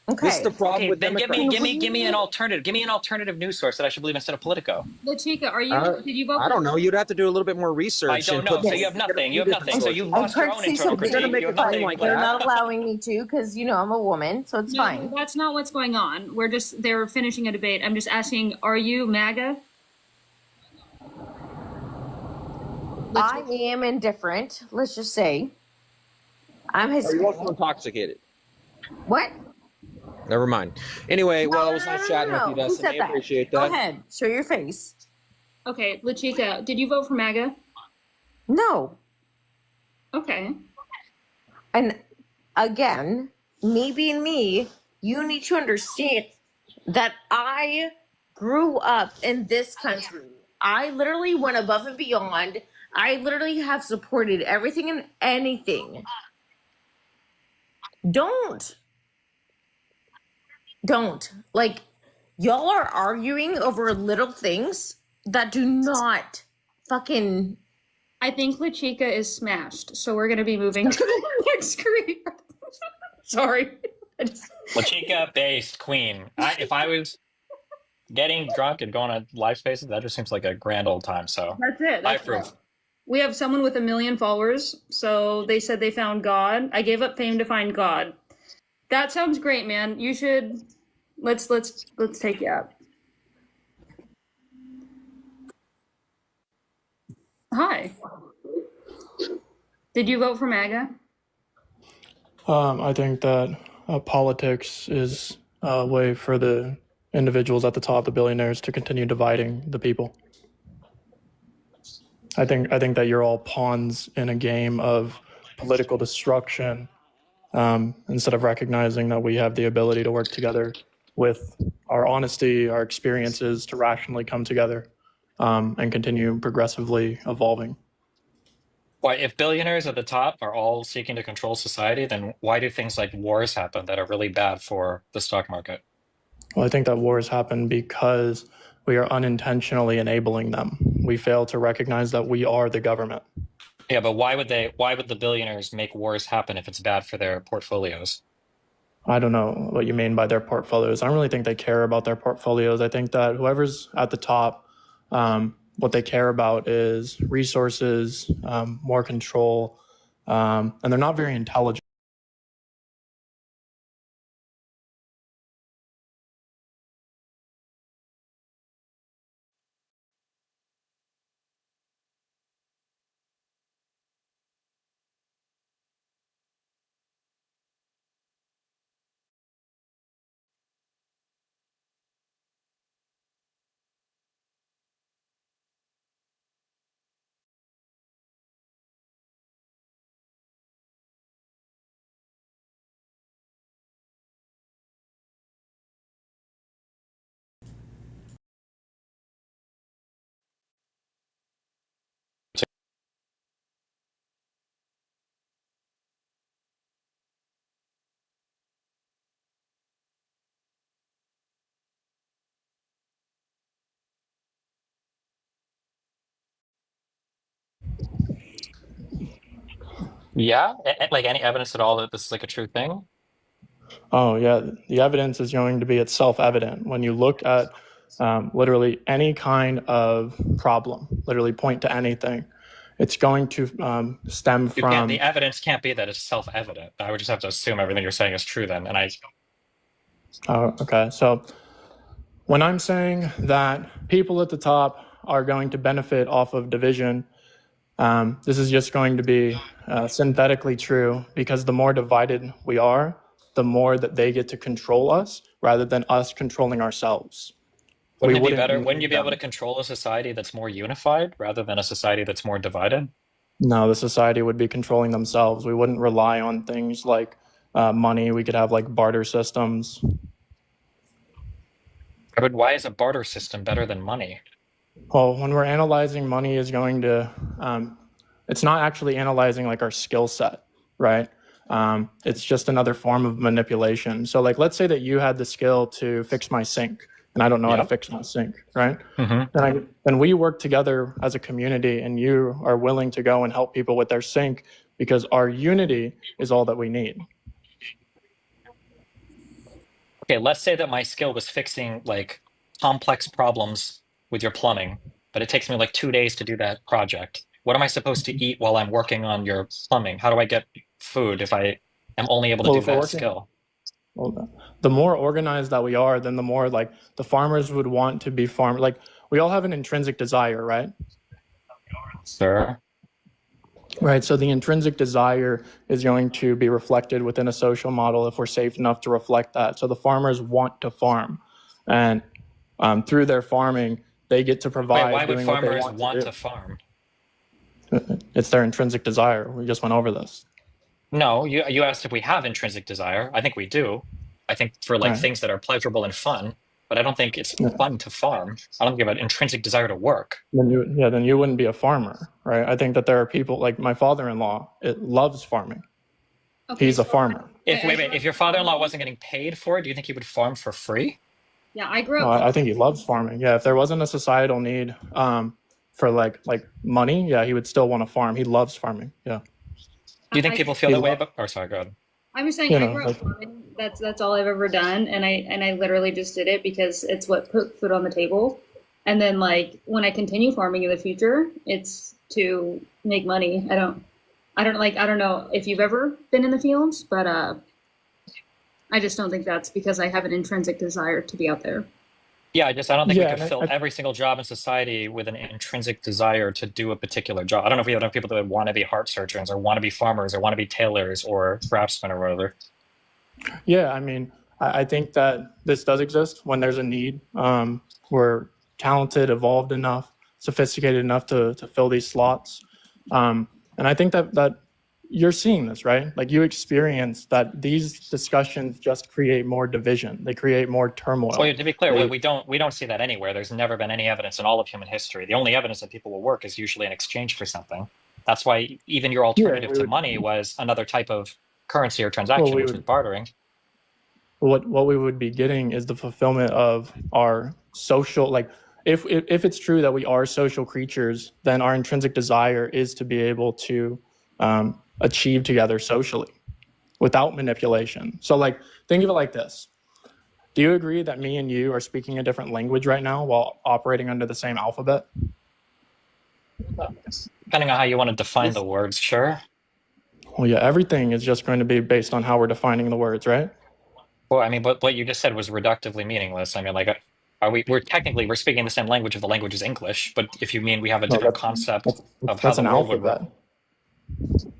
Okay. This is the problem Okay, with then Democrats. give me an alternative. Give me an alternative news source that I should believe instead of Politico. Lachika, are you? Did you vote? I don't know. You'd have to do a little bit more research. I don't and know. put- So you have nothing. You have nothing. So you I've lost heard your own say internal something. critique. make You a have claim nothing. like They're that. not allowing me to because I'm a woman, so it's No, fine. that's not what's going on. They're finishing a debate. I'm just asking, are you MAGA? I am indifferent. Let's just say I'm Are you Hispanic. also intoxicated? What? Never mind. Anyway, well, it was nice chatting with you, Who Dustin. said I that? appreciate Go that. ahead. Show your face. Okay, Lachika, did you vote for MAGA? No. Okay. And again, me being me, you need to understand that I grew up in this country. I literally went above and beyond. I literally have supported everything and anything. Don't. Like, y'all are arguing over little things that do not fucking. I think Lachika is smashed, so we're gonna be moving to the next screen. Sorry. Lachika based queen. If I was getting drunk and going on live spaces, that just seems like a grand old time. So That's it. I That's approve. it. We have someone with 1 million followers, so they said they found God. I gave up fame to find God. That sounds great, man. You should let's take you up. Hi. Did you vote for MAGA? I think that politics is a way for the individuals at the top, the billionaires, to continue dividing the people. I think that you're all pawns in a game of political destruction, instead of recognizing that we have the ability to work together with our honesty, our experiences, to rationally come together and continue progressively evolving. Why, if billionaires at the top are all seeking to control society, then why do things like wars happen that are really bad for the stock market? Well, I think that wars happen because we are unintentionally enabling them. We fail to recognize that we are the government. Yeah, but why would the billionaires make wars happen if it's bad for their portfolios? I don't know what you mean by their portfolios. I don't really think they care about their portfolios. I think that whoever's at the top, what they care about is resources, more control, and they're not very intelligent. Yeah, like any evidence at all that this is like a true thing? Oh, yeah. The evidence is going to be it's self-evident. When you look at literally any kind of problem, literally point to anything, it's going to stem You can't. from. The evidence can't be that it's self-evident. I would just have to assume everything you're saying is true then, and I. Oh, okay. So when I'm saying that people at the top are going to benefit off of division, this is just going to be synthetically true because the more divided we are, the more that they get to control us rather than us controlling ourselves. Wouldn't it be wouldn't better? Wouldn't need you be able to them. control a society that's more unified rather than a society that's more divided? No, the society would be controlling themselves. We wouldn't rely on things like money. We could have like barter systems. But why is a barter system better than money? Well, when we're analyzing money is going to, it's not actually analyzing like our skill set, right? It's just another form of manipulation. So like, let's say that you had the skill to fix my sink and I don't know how to fix my sink, right? Mm-hmm. Then we work together as a community and you are willing to go and help people with their sink because our unity is all that we need. Okay, let's say that my skill was fixing like complex problems with your plumbing, but it takes me like 2 days to do that project. What am I supposed to eat while I'm working on your plumbing? How do I get food if I am only able to Well, do if we're that working, skill? well, the more organized that we are, then the more like the farmers would want to be farmed. Like we all have an intrinsic desire, right? Sure. Right. So the intrinsic desire is going to be reflected within a social model if we're safe enough to reflect that. So the farmers want to farm, and through their farming, they get to Wait, provide why would doing what they farmers want want to to farm? do. It's their intrinsic desire. We just went over this. No, you asked if we have intrinsic desire. I think we do. I think for like Right. things that are pleasurable and fun, but I don't think it's Yeah. fun to farm. I don't think you have an intrinsic desire to work. Then you wouldn't be a farmer, right? I think that there are people like my father-in-law. It loves farming. Okay, He's a so farmer. If your father-in-law wasn't getting paid for it, do you think he would farm for free? yeah, I grew No, up. I think he loves farming. Yeah, if there wasn't a societal need for like money, yeah, he would still want to farm. He loves farming. Yeah. Do you think I- people feel He that way? lo- But or sorry, go ahead. I was saying You I know, grew like up farming. That's all I've ever done, and I literally just did it because it's what put food on the table. And then like when I continue farming in the future, it's to make money. I don't know if you've ever been in the fields, but I just don't think that's because I have an intrinsic desire to be out there. Yeah, I don't think we yeah, could fill every single job in society with an intrinsic desire to do a particular job. I don't know if we have enough people that would want to be heart surgeons or want to be farmers or want to be tailors or craftsmen or whatever. yeah. I mean, I think that this does exist when there's a need. We're talented, evolved enough, sophisticated enough to fill these slots, and I think that you're seeing this, right? Like you experience that these discussions just create more division. They create more turmoil. Well, to be clear, They- we don't see that anywhere. There's never been any evidence in all of human history. The only evidence that people will work is usually in exchange for something. That's why even your alternative we to would- money was another type of currency or transaction, we which would- was bartering. what we would be getting is the fulfillment of our social, like if it's true that we are social creatures, then our intrinsic desire is to be able to achieve together socially without manipulation. So like think of it like this. Do you agree that me and you are speaking a different language right now while operating under the same alphabet? Depending on how you want to define the words, sure. Well, yeah, everything is just going to be based on how we're defining the words, right? Well, I mean, but what you just said was reductively meaningless. I mean, like, we're speaking the same language if the language is English, but if you mean we have a No, different that's- concept that's- of how that's the an world would work. alphabet.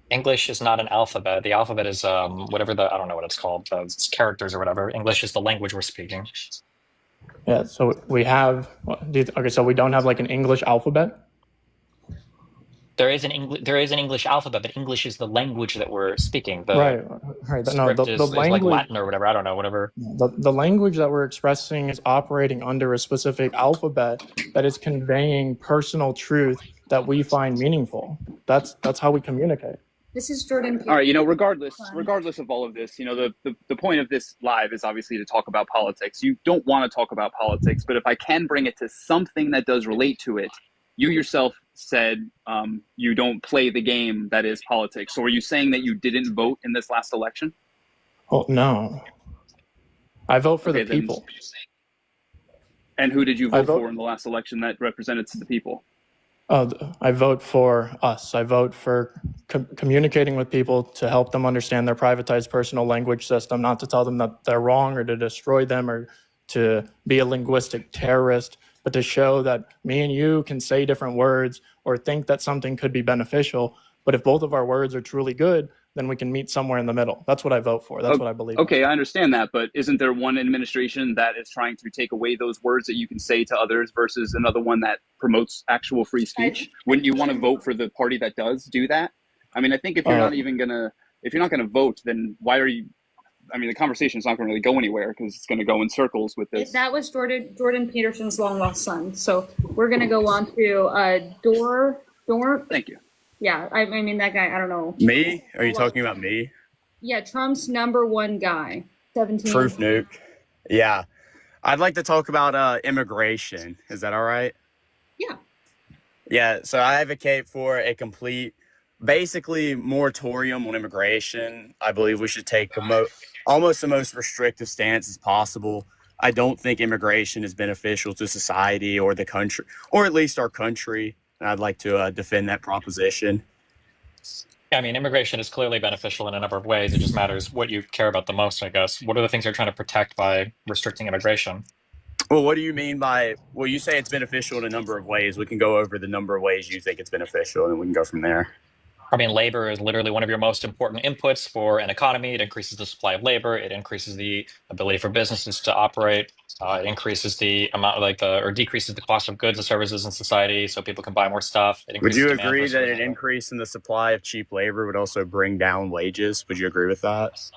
English is not an alphabet. The alphabet is whatever I don't know what it's called, it's characters or whatever. English is the language we're speaking. Yeah, so we have, okay, so we don't have like an English alphabet? There is an English alphabet, but English is the language that we're speaking. The Right. No, script is like language, Latin or whatever. I don't know, whatever. the language that we're expressing is operating under a specific alphabet that is conveying personal truth that we find meaningful. That's how we communicate. This is Jordan. All right, regardless of all of this, the point of this live is obviously to talk about politics. You don't want to talk about politics, but if I can bring it to something that does relate to it, you yourself said you don't play the game that is politics. So are you saying that you didn't vote in this last election? Oh, no. I vote for the then- people. And who did you vote for in the last election that represented the people? I vote for us. I vote for communicating with people to help them understand their privatized personal language system, not to tell them that they're wrong or to destroy them or to be a linguistic terrorist, but to show that me and you can say different words or think that something could be beneficial. But if both of our words are truly good, then we can meet somewhere in the middle. That's what I vote for. That's what I believe. Okay, I understand that, but isn't there one administration that is trying to take away those words that you can say to others versus another one that promotes actual free speech? Wouldn't you want to vote for the party that does do that? I mean, I think if you're not gonna vote, then why are you? I mean, the conversation is not going to really go anywhere because it's going to go in circles with this. That was Jordan Peterson's long lost son. So we're going to go on to Dor. Thank you. Yeah, I mean that guy. I don't know. Me? Are you talking about me? Yeah, Trump's #1 guy. 17. Truth nuke. Yeah, I'd like to talk about immigration. Is that all right? Yeah. Yeah. So I advocate for a complete, basically, moratorium on immigration. I believe we should take almost the most restrictive stance as possible. I don't think immigration is beneficial to society or the country, or at least our country. And I'd like to defend that proposition. Yeah, I mean, immigration is clearly beneficial in a number of ways. It just matters what you care about the most, I guess. What are the things you're trying to protect by restricting immigration? Well, what do you mean by, well, you say it's beneficial in a number of ways. We can go over the number of ways you think it's beneficial, and we can go from there. I mean, labor is literally one of your most important inputs for an economy. It increases the supply of labor. It increases the ability for businesses to operate. It increases the amount, or decreases the cost of goods and services in society, so people can buy more stuff. Would you agree that an increase in the supply of cheap labor would also bring down wages? Would you agree with that?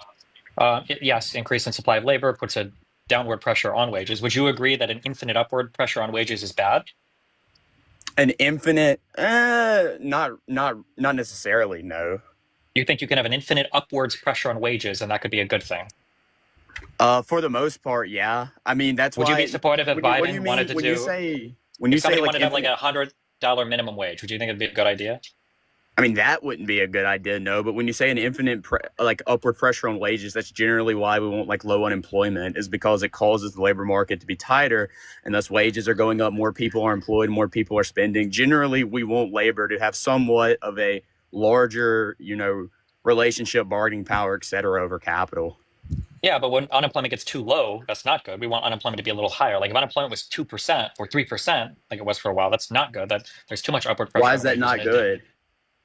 Yes, increase in supply of labor puts a downward pressure on wages. Would you agree that an infinite upward pressure on wages is bad? An infinite, not necessarily, no. You think you can have an infinite upwards pressure on wages and that could be a good thing? For the most part, yeah. I mean, that's would why. Would you be supportive if Biden wanted to do? When you somebody say wanted to have like $100 minimum wage, would you think it'd be a good idea? I mean, that wouldn't be a good idea, no. But when you say an infinite upward pressure on wages, that's generally why we want like low unemployment, is because it causes the labor market to be tighter, and thus wages are going up. More people are employed, more people are spending. Generally, we want labor to have somewhat of a larger, relationship, bargaining power, et cetera, over capital. Yeah, but when unemployment gets too low, that's not good. We want unemployment to be a little higher. Like if unemployment was 2% or 3%, like it was for a while, that's not good. There's too much upward pressure. Why is that not good?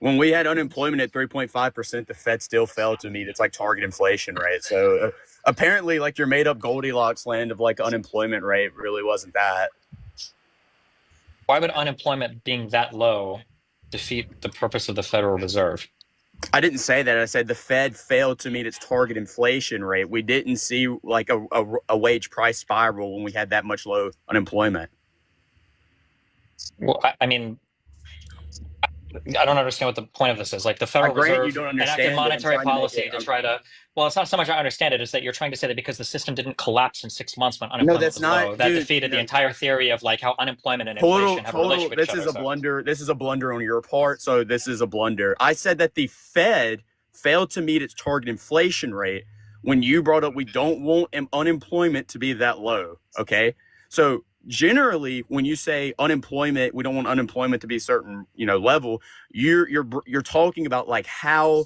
When we had unemployment at 3.5%, the Fed still fell to meet its like target inflation rate. So apparently, like your made up Goldilocks land of like unemployment rate really wasn't that. Why would unemployment being that low defeat the purpose of the Federal Reserve? I didn't say that. I said the Fed failed to meet its target inflation rate. We didn't see like a wage price spiral when we had that much low unemployment. Well, I mean, I don't understand what the point of this is. Like the Federal Reserve enacted monetary policy to try to. Well, it's not so much I understand it. It's that you're trying to say that because the system didn't collapse in 6 months when unemployment was low, that defeated the entire theory of like how unemployment and inflation have a relationship with each other. This is a blunder. This is a blunder on your part. So this is a blunder. I said that the Fed failed to meet its target inflation rate when you brought up we don't want unemployment to be that low. Okay, so. Generally, when you say unemployment, we don't want unemployment to be a certain, level. You're talking about like how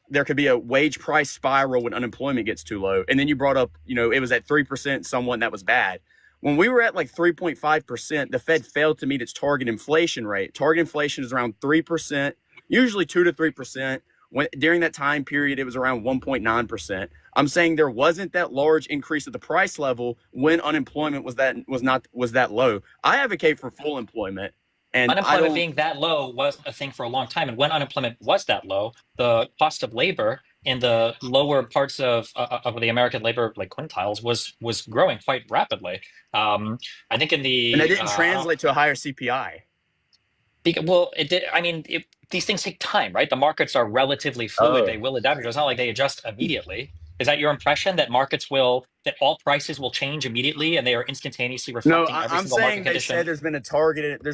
there could be a wage price spiral when unemployment gets too low. And then you brought up, it was at 3%, somewhat that was bad. When we were at like 3.5%, the Fed failed to meet its target inflation rate. Target inflation is around 3%, usually 2 to 3%. During that time period, it was around 1.9%. I'm saying there wasn't that large increase at the price level when unemployment was that low. I advocate for full employment. And unemployment being that low was a thing for a long time. And when unemployment was that low, the cost of labor in the lower parts of the American labor like quintiles was growing quite rapidly. I think and it didn't translate to a higher CPI. Well, it did. I mean, these things take time, right? The markets are relatively fluid. They will adapt. It's not like they adjust immediately. Is that your impression that that all prices will change immediately and they are instantaneously No, reflecting every I'm single market saying they condition? said there's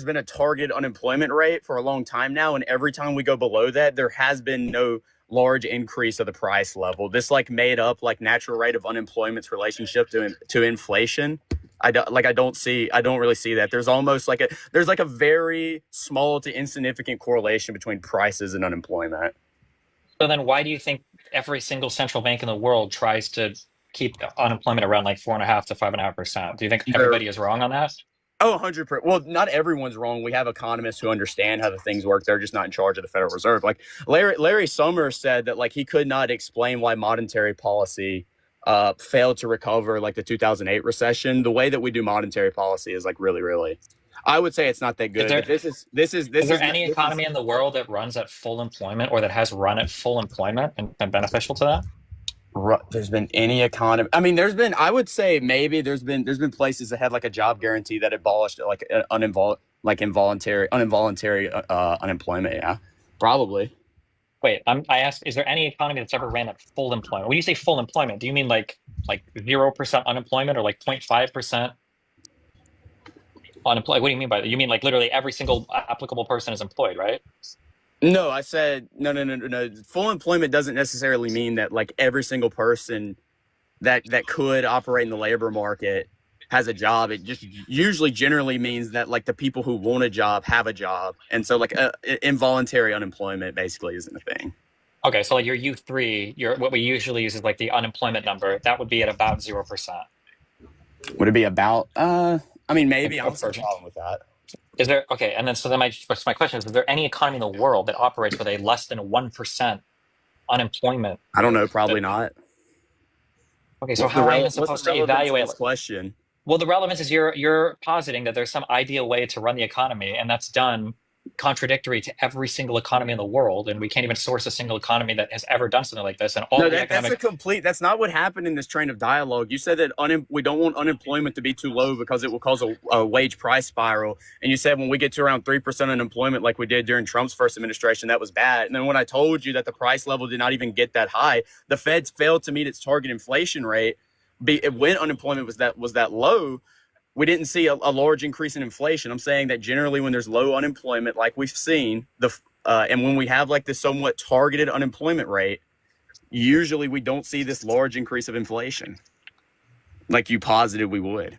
been a targeted unemployment rate for a long time now, and every time we go below that, there has been no large increase of the price level. This like made up like natural rate of unemployment's relationship to inflation. I don't really see that. There's almost like a very small to insignificant correlation between prices and unemployment. So then why do you think every single central bank in the world tries to keep unemployment around like 4.5 to 5.5%? Do you think everybody is wrong on that? Oh, 100%. Well, not everyone's wrong. We have economists who understand how the things work. They're just not in charge of the Federal Reserve. Like Larry Summers said that like he could not explain why monetary policy failed to recover like the 2008 recession. The way that we do monetary policy is like really, I would say it's not that good. Is there any economy in the world that runs at full employment or that has run at full employment and been beneficial to that? There's been any economy. I mean, I would say maybe there's been places that had like a job guarantee that abolished like involuntary unemployment. Yeah, probably. Wait, I asked, is there any economy that's ever ran at full employment? When you say full employment, do you mean like 0% unemployment or like 0.5% unemployed? What do you mean by that? You mean like literally every single applicable person is employed, right? No, I said no. Full employment doesn't necessarily mean that like every single person that could operate in the labor market has a job. It just usually generally means that like the people who want a job have a job, and so like involuntary unemployment basically isn't a thing. Okay, so like your U3, what we usually use is like the unemployment number. That would be at about 0%. Would it be about? I mean, maybe. I don't see a problem with that. Is there okay? And then so then my question is there any economy in the world that operates with a less than 1% unemployment? I don't know. Probably not. Okay, so how are you supposed to evaluate this question? Well, the relevance is you're positing that there's some ideal way to run the economy, and that's done contradictory to every single economy in the world, and we can't even source a single economy that has ever done something like this. And that's not what happened in this train of dialogue. You said that we don't want unemployment to be too low because it will cause a wage price spiral. And you said when we get to around 3% unemployment, like we did during Trump's first administration, that was bad. And then when I told you that the price level did not even get that high, the Fed's failed to meet its target inflation rate. When unemployment was that low, we didn't see a large increase in inflation. I'm saying that generally when there's low unemployment, like we've seen, and when we have like this somewhat targeted unemployment rate, usually we don't see this large increase of inflation like you posited we would.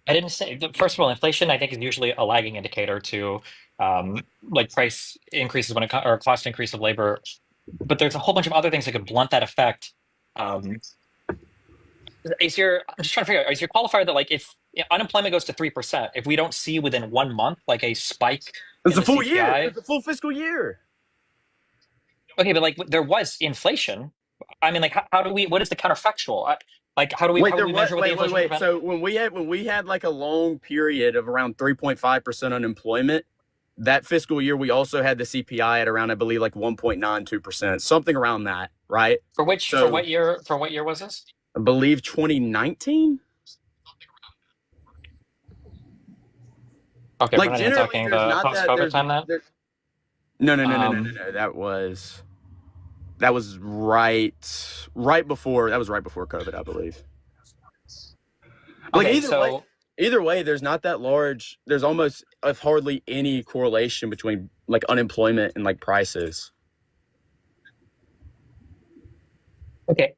I didn't say, first of all, inflation I think is usually a lagging indicator to like price increases or cost increase of labor. But there's a whole bunch of other things that could blunt that effect. I'm just trying to figure out, is your qualifier that like if unemployment goes to 3%, if we don't see within 1 month like a spike, it's a full CPI, year, it's a full fiscal year. Okay, but like there was inflation. I mean, like what is the counterfactual? Like how do we measure what the inflation? Wait. So when we had like a long period of around 3.5% unemployment, that fiscal year we also had the CPI at around, I believe, like 1.92%, something around that, right? For what year was this? I believe 2019. Okay, like we're not talking the post-COVID time then? No. That was right before COVID, I believe. Like okay, either way, there's not that large. There's almost hardly any correlation between like unemployment and like prices. Okay.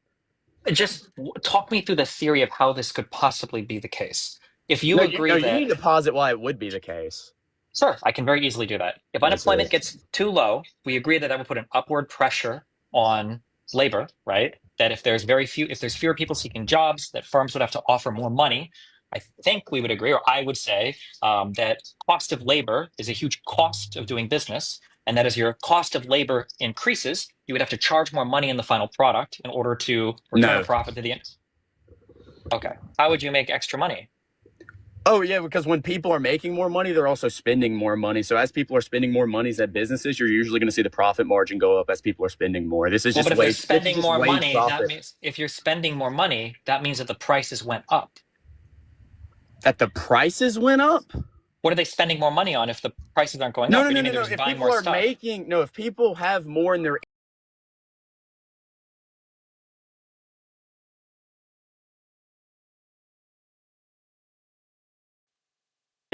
Just talk me through the theory of how this could possibly be the case. If you agree that... you need to posit why it would be the case. Sure, I can very easily do that. If unemployment gets too low, we agree that would put an upward pressure on labor, right? That if there's fewer people seeking jobs, that firms would have to offer more money. I think we would agree, or I would say, that cost of labor is a huge cost of doing business, and that as your cost of labor increases, you would have to charge more money in the final product in order to return a profit to the end. Okay. How would you make extra money? Oh, yeah, because when people are making more money, they're also spending more money. So as people are spending more money at businesses, you're usually going to see the profit margin go up as people are spending more. This is just but if you're spending more money, that means if you're spending more money, that means that the prices went up. That the prices went up? What are they spending more money on if the prices aren't going up? No. If people have more in their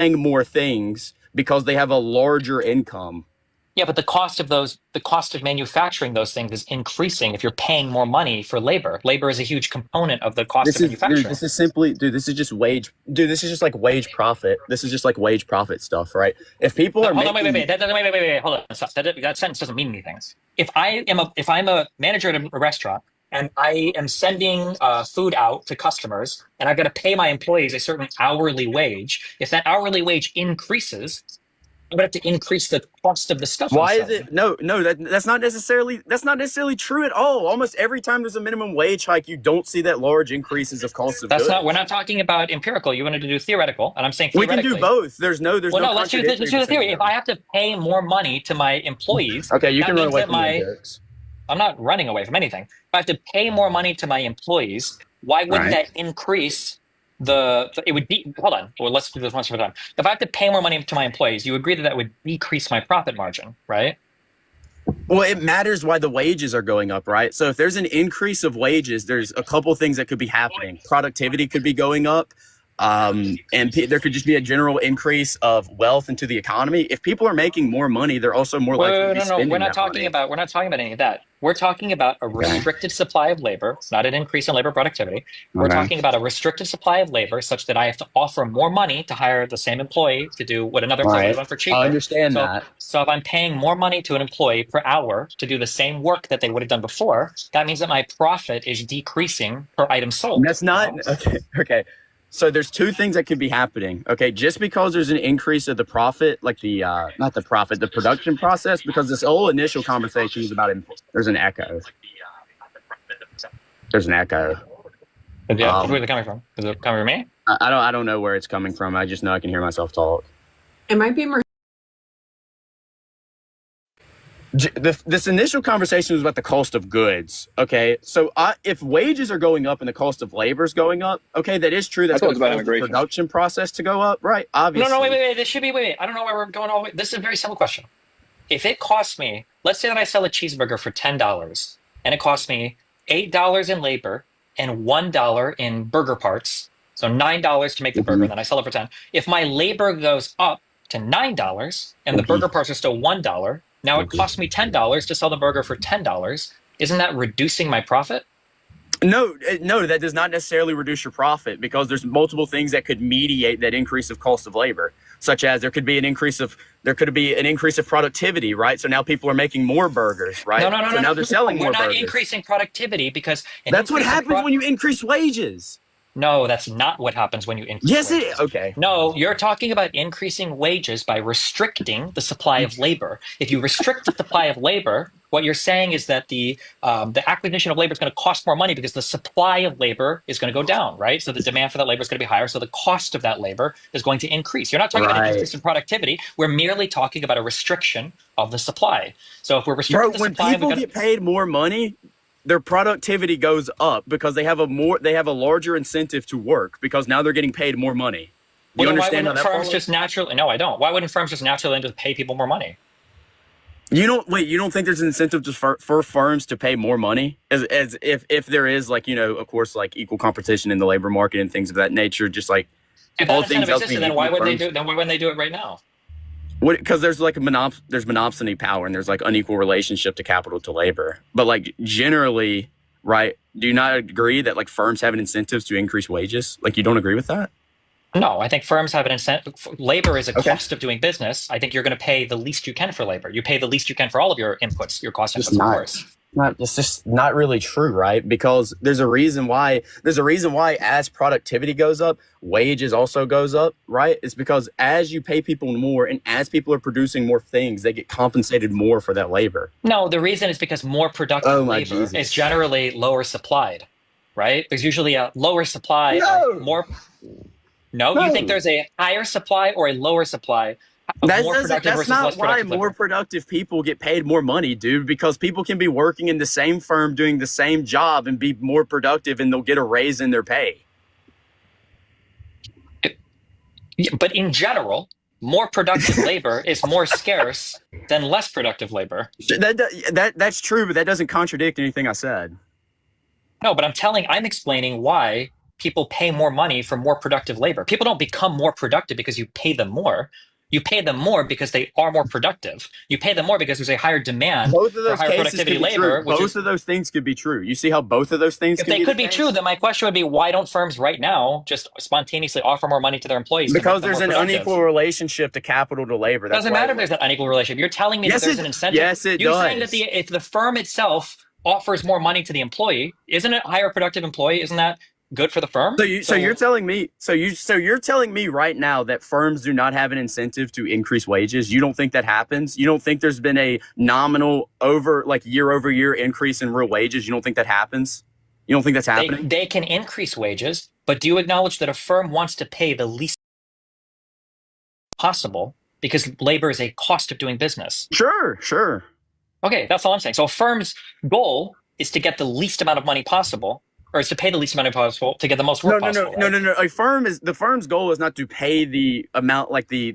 buying more things because they have a larger income. Yeah, but the cost of manufacturing those things is increasing if you're paying more money for labor. Labor is a huge component of the cost of manufacturing. This is simply, dude, this is just wage. Dude, this is just like wage profit. This is just like wage profit stuff, right? If people are Hold on, making... wait, hold on. Stop. That sentence doesn't mean anything. If I'm a manager at a restaurant and I am sending food out to customers and I've got to pay my employees a certain hourly wage, if that hourly wage increases, I'm going to have to increase the cost of the stuff. Why is it? No, that's not necessarily true at all. Almost every time there's a minimum wage hike, you don't see that large increases of cost of goods. We're not talking about empirical. You wanted to do theoretical, and I'm saying we can theoretically. do both. There's no let's do the theory. If I have to pay more money to my employees, okay, you can run away from the empirics. I'm not running away from anything. If I have to pay more money to my employees, why wouldn't that increase it would be, hold on, well, let's do this once at a time. If I have to pay more money to my employees, you agree that that would decrease my profit margin, right? Well, it matters why the wages are going up, right? So if there's an increase of wages, there's a couple things that could be happening. Productivity could be going up. And there could just be a general increase of wealth into the economy. If people are making more money, they're also more likely to be spending we're not talking about any of that. We're talking about a restricted supply of labor, not an increase in labor productivity. We're talking about a restricted supply of labor such that I have to offer more money to hire the same employee to do what another employee would have done for cheaper. I understand that. So if I'm paying more money to an employee per hour to do the same work that they would have done before, that means that my profit is decreasing per item sold. That's not okay. So there's two things that could be happening. Okay, just because there's an increase of the profit, like the not the profit, the production process, because this whole initial conversation is about there's an echo. There's an echo. Yeah, where's it coming from? Is it coming from me? I don't know where it's coming from. I just know I can hear myself talk. It might be more. This initial conversation was about the cost of goods. Okay, so if wages are going up and the cost of labor is going up, okay, that is true. That's going to cause the production process to go up, right? Obviously. No, wait. This should be wait. I don't know where we're going all the way. This is a very simple question. If it costs me, let's say that I sell a cheeseburger for $10, and it costs me $8 in labor and $1 in burger parts, so $9 to make the burger, and then I sell it for $10. If my labor goes up to $9 and the burger parts are still $1. Now it costs me $10 to sell the burger for $10. Isn't that reducing my profit? No, that does not necessarily reduce your profit because there's multiple things that could mediate that increase of cost of labor, such as there could be an increase of productivity, right? So now people are making more burgers, right? No. So now they're selling more burgers. We're not increasing productivity because that's what happens when you increase wages. No, that's not what happens when you increase wages. Yes, okay. No, you're talking about increasing wages by restricting the supply of labor. If you restrict the supply of labor, what you're saying is that the acquisition of labor is going to cost more money because the supply of labor is going to go down, right? So the demand for that labor is going to be higher, so the cost of that labor is going to increase. You're not talking about an increase in productivity. We're merely talking about a restriction of the supply. So if we're restricting the supply... when people get paid more money, their productivity goes up because they have a larger incentive to work because now they're getting paid more money. Do you understand how that firms just naturally? No, I don't. Why wouldn't firms just naturally just pay people more money? You don't think there's an incentive for firms to pay more money as if there is, like, you know, of course, like equal competition in the labor market and things of that nature, just like if all things else being equal, then why wouldn't they do it right now? Because there's like there's monopsony power and there's like unequal relationship to capital to labor. But like generally, right? Do you not agree that like firms have an incentive to increase wages? Like you don't agree with that? No, I think firms have an incentive. Labor is a cost of doing business. I think you're going to pay the least you can for labor. You pay the least you can for all of your inputs, your cost inputs, of course. It's just not really true, right? Because there's a reason why as productivity goes up, wages also goes up, right? It's because as you pay people more and as people are producing more things, they get compensated more for that labor. No, the reason is because more productive labor is generally lower supplied, right? There's usually a lower supply of more. No, you think there's a higher supply or a lower supply? That's not why more productive people get paid more money, dude, because people can be working in the same firm doing the same job and be more productive and they'll get a raise in their pay. But in general, more productive labor is more scarce than less productive labor. That's true, but that doesn't contradict anything I said. No, but I'm explaining why people pay more money for more productive labor. People don't become more productive because you pay them more. You pay them more because they are more productive. You pay them more because there's a higher demand Both of for those higher cases productivity could be labor. true. Both of those things could be true. You see how both of those things If can they be could the be case? true, then my question would be, why don't firms right now just spontaneously offer more money to their employees? Because to make there's them an more productive? unequal relationship to capital to labor. That's Doesn't why matter if there's an unequal relationship. You're telling me Yes, that there's it- an incentive. yes, it You're saying that does. if the firm itself offers more money to the employee, isn't it a higher productive employee? Isn't that good for the firm? So you're telling me right now that firms do not have an incentive to increase wages? You don't think that happens? You don't think there's been a nominal year over year increase in real wages? You don't think that happens? You don't think that's happening? They can increase wages, but do you acknowledge that a firm wants to pay the least possible because labor is a cost of doing business? Sure. Okay, that's all I'm saying. So a firm's goal is to get the least amount of money possible, or is to pay the least amount of possible to get the most work possible. No. The firm's goal is not to pay the amount, pay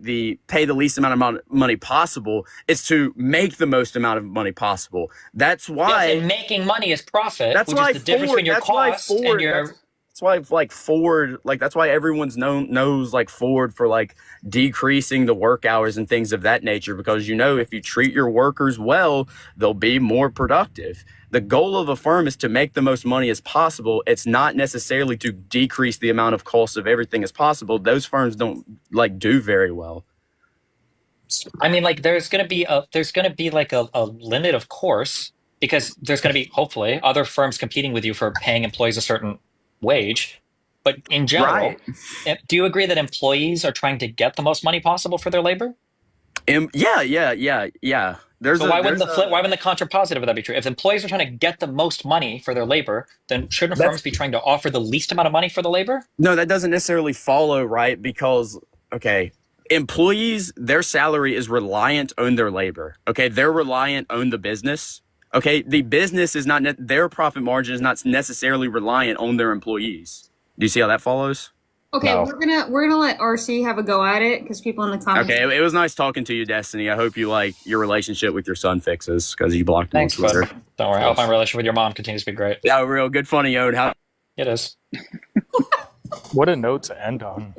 the least amount of money possible. It's to make the most amount of money possible. That's why. Yes, and making money is profit. That's which why is the difference between your cost and your. That's why Ford, that's why everyone's knows Ford for decreasing the work hours and things of that nature, because if you treat your workers well, they'll be more productive. The goal of a firm is to make the most money as possible. It's not necessarily to decrease the amount of cost of everything as possible. Those firms don't do very well. I mean, there's going to be a limit, of course, because there's going to be hopefully other firms competing with you for paying employees a certain wage. But in general, do you agree that employees are trying to get the most money possible for their labor? Yeah. So why wouldn't the contrapositive of that be true? If employees are trying to get the most money for their labor, then shouldn't firms be trying to offer the least amount of money for the labor? No, that doesn't necessarily follow, right? Because, employees, their salary is reliant on their labor. Okay, they're reliant on the business. Okay, the business is not, their profit margin is not necessarily reliant on their employees. Do you see how that follows? Okay, No. we're gonna let RC have a go at it because people in the comments. Okay, it was nice talking to you, Destiny. I hope you like your relationship with your son fixes because you blocked him on Twitter. Bud. Don't worry. I hope my relationship with your mom continues to be great. Yeah, real good, funny, Ode. How? It is. What a note to end on.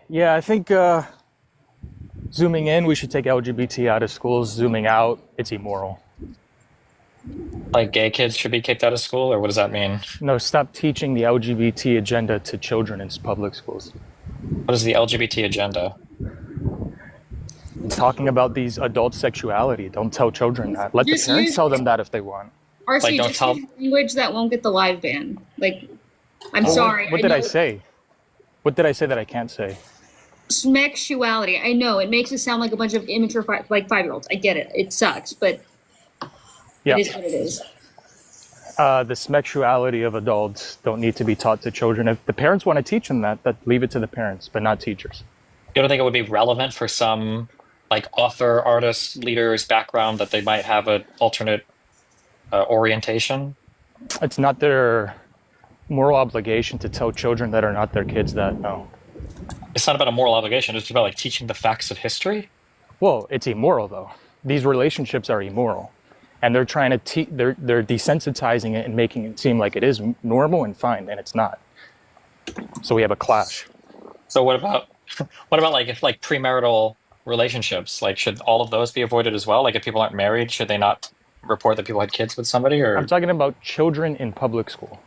Yeah, I think zooming in, we should take LGBT out of schools. Zooming out, it's immoral. Like gay kids should be kicked out of school, or what does that mean? No, stop teaching the LGBT agenda to children in public schools. What is the LGBT agenda? Talking about these adult sexuality. Don't tell children that. Let the parents tell them that if they want. RC, just use language that won't get the live ban. I'm sorry. What did I say? What did I say that I can't say? Smexuality. I know it makes it sound like a bunch of immature 5-year-olds. I get it. It sucks, but Yeah. it is what it is. The smexuality of adults don't need to be taught to children. If the parents want to teach them that leave it to the parents, but not teachers. You don't think it would be relevant for some author, artist, leaders background that they might have an alternate orientation? It's not their moral obligation to tell children that are not their kids that, no. It's not about a moral obligation. It's about teaching the facts of history. Well, it's immoral though. These relationships are immoral, and they're trying to they're desensitizing it and making it seem like it is normal and fine, and it's not. So we have a clash. So what about if premarital relationships? Should all of those be avoided as well? If people aren't married, should they not report that people had kids with somebody? Or I'm talking about children in public school.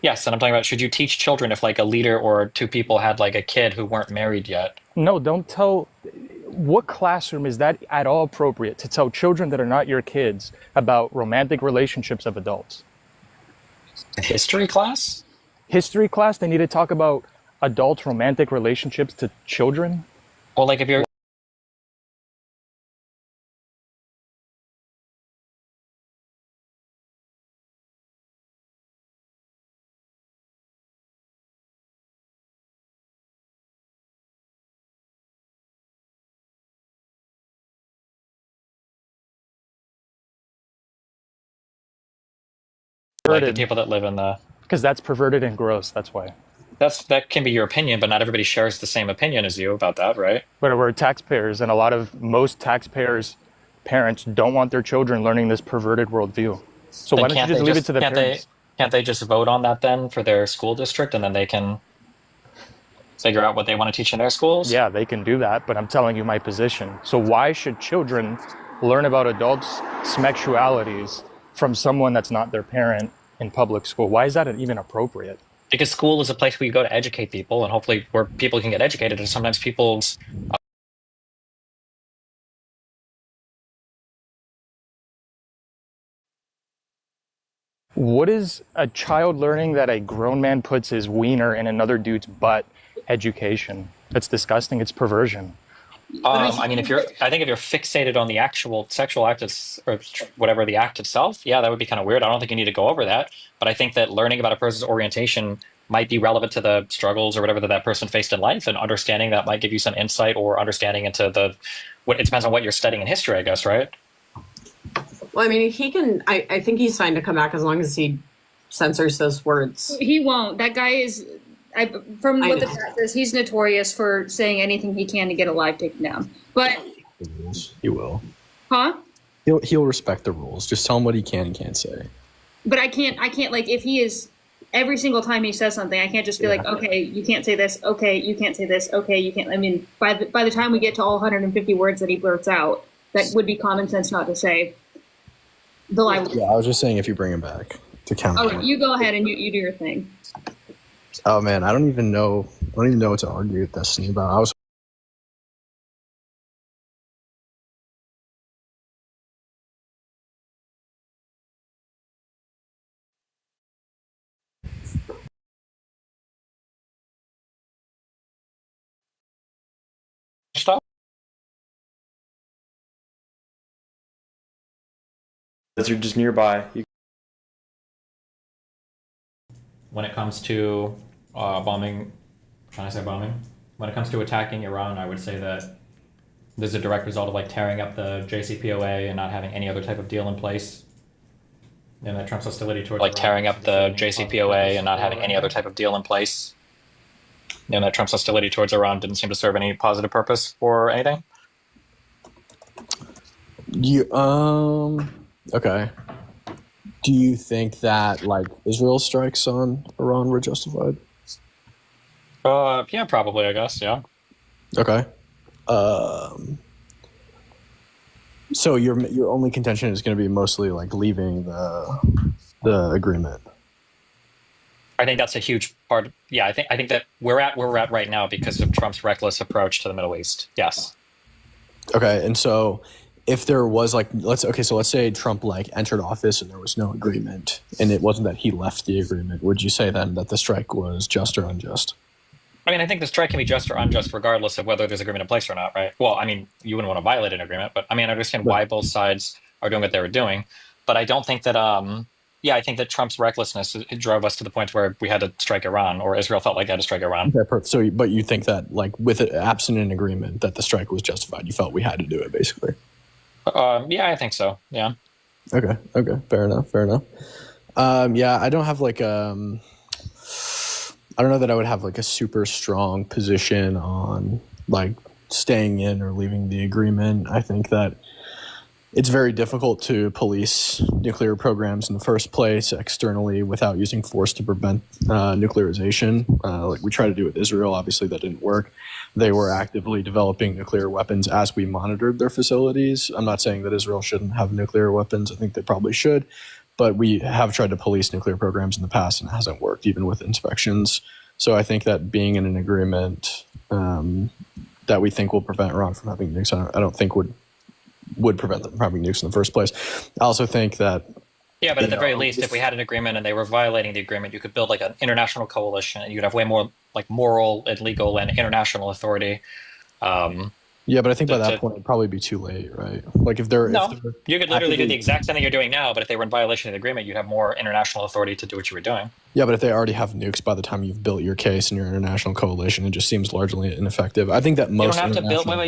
Yes, and I'm talking about, should you teach children if a leader or two people had a kid who weren't married yet? No, don't tell. What classroom is that at all appropriate to tell children that are not your kids about romantic relationships of adults? History class? History class, they need to talk about adult romantic relationships to children? Well, if you're the people that live in the... Because that's perverted and gross, that's why. That can be your opinion, but not everybody shares the same opinion as you about that, right? But we're taxpayers, and most taxpayers' parents don't want their children learning this perverted worldview. So why don't you just leave it to the parents? Can't they just vote on that then for their school district, and then they can figure out what they want to teach in their schools? Yeah, they can do that, but I'm telling you my position. So why should children learn about adults' sexualities from someone that's not their parent in public school? Why is that even appropriate? Because school is a place where you go to educate people, and hopefully where people can get educated. And sometimes people's What is a child learning that a grown man puts his wiener in another dude's butt? Education. That's disgusting. It's perversion. I mean, I think if you're fixated on the actual sexual act or whatever the act itself, yeah, that would be kind of weird. I don't think you need to go over that. But I think that learning about a person's orientation might be relevant to the struggles or whatever that person faced in life, and understanding that might give you some insight or understanding into it depends on what you're studying in history, I guess, right? Well, I mean, he can. I think he's fine to come back as long as he censors those words. He won't. That guy is. From what the chat says, he's notorious for saying anything he can to get a live taken down. But he will. Huh? He'll respect the rules. Just tell him what he can and can't say. But I can't like if he is every single time he says something, I can't just be like, okay, you can't say this. Okay, you can't say this. Okay, you can't. I mean, by the time we get to all 150 words that he blurts out, that would be common sense not to say. The live. Yeah, I was just saying if you bring him back to count. Oh, you go ahead and you do your thing. Oh man, I don't even know what to argue with Destiny about. I was Stop. You're just nearby. When it comes to bombing, when it comes to attacking Iran, I would say that this is a direct result of like tearing up the JCPOA and not having any other type of deal in place. And that Trump's hostility towards Like tearing up the JCPOA and not having any other type of deal in place. And that Trump's hostility towards Iran didn't seem to serve any positive purpose for anything. Okay. Do you think that like Israel strikes on Iran were justified? Yeah, probably, I guess, yeah. Okay. So your only contention is going to be mostly like leaving the agreement. I think that's a huge part. Yeah, I think that we're at where we're at right now because of Trump's reckless approach to the Middle East. Yes. Okay, and so if there was like let's say Trump like entered office and there was no agreement and it wasn't that he left the agreement, would you say then that the strike was just or unjust? I mean, I think the strike can be just or unjust regardless of whether there's agreement in place or not, right? Well, I mean, you wouldn't want to violate an agreement, but I mean, I understand why both sides are doing what they were doing. But I don't think that, I think that Trump's recklessness it drove us to the point where we had to strike Iran, or Israel felt like they had to strike Iran. Okay, perfect. So, but you think that like with it absent an agreement that the strike was justified, you felt we had to do it basically? Yeah, I think so. Yeah. Okay. Fair enough. Yeah, I don't have like I don't know that I would have like a super strong position on like staying in or leaving the agreement. I think that it's very difficult to police nuclear programs in the first place externally without using force to prevent nuclearization. Like we tried to do with Israel, obviously that didn't work. They were actively developing nuclear weapons as we monitored their facilities. I'm not saying that Israel shouldn't have nuclear weapons. I think they probably should. But we have tried to police nuclear programs in the past and it hasn't worked, even with inspections. So I think that being in an agreement that we think will prevent Iran from having nukes, I don't think would prevent them from having nukes in the first place. I also think that... Yeah, but at the very least, if we had an agreement and they were violating the agreement, you could build like an international coalition and you'd have way more like moral and legal and international authority. Yeah, but I think by that point, it'd probably be too late, right? Like if they're... you could literally do the exact same thing you're doing now, but if they were in violation of the agreement, you'd have more international authority to do what you were doing. Yeah, but if they already have nukes by the time you've built your case and your international coalition, it just seems largely ineffective. I think that most... You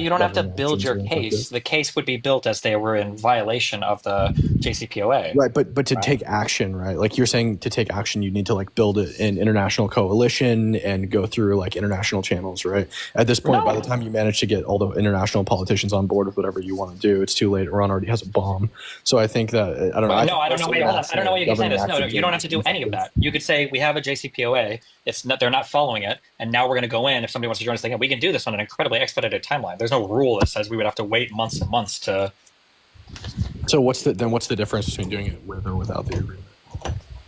don't have to build your case. The case would be built as they were in violation of the JCPOA. Right, but to take action, right? Like you're saying to take action, you need to like build an international coalition and go through like international channels, right? At this point, by the time you manage to get all the international politicians on board with whatever you want to do. It's too late. Iran already has a bomb. So I think that I don't know. No, I don't know. Wait, hold on. I don't know why you keep saying this. No, you don't have to do any of that. that. You could say we have a JCPOA. It's not, they're not following it, and now we're going to go in. If somebody wants to join us, we can do this on an incredibly expedited timeline. There's no rule that says we would have to wait months and months to. So what's the difference between doing it with or without the agreement?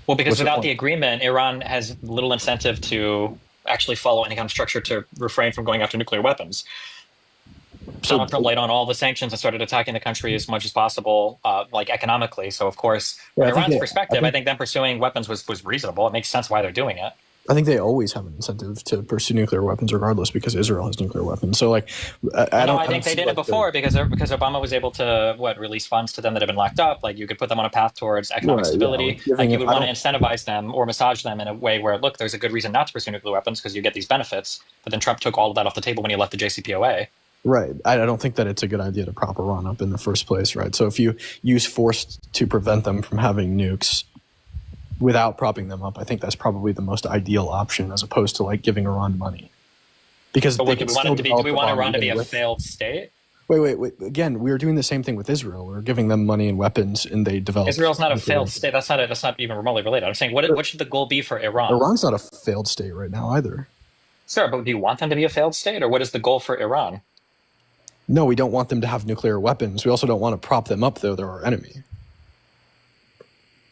Well, because without the agreement, Iran has little incentive to actually follow any kind of structure to refrain from going after nuclear weapons. So Donald Trump laid on all the sanctions and started attacking the country as much as possible, like economically. So, of course, from Iran's perspective, I think them pursuing weapons was reasonable. It makes sense why they're doing it. I think they always have an incentive to pursue nuclear weapons regardless because Israel has nuclear weapons. So like, I think they did it before because Obama was able to release funds to them that have been locked up. Like you could put them on a path towards economic stability. Yeah, like you would want to incentivize them or massage them in a way where, look, there's a good reason not to pursue nuclear weapons because you get these benefits. But then Trump took all of that off the table when he left the JCPOA. Right. I don't think that it's a good idea to prop Iran up in the first place, right? So if you use force to prevent them from having nukes without propping them up, I think that's probably the most ideal option as opposed to like giving Iran money. Because do we want Iran to be a failed state? Wait. Again, we were doing the same thing with Israel. We were giving them money and weapons and they developed. Israel's not a failed state. That's not even remotely related. I'm saying what should the goal be for Iran? Iran's not a failed state right now either. Sure, but do you want them to be a failed state or what is the goal for Iran? No, we don't want them to have nuclear weapons. We also don't want to prop them up, though. They're our enemy.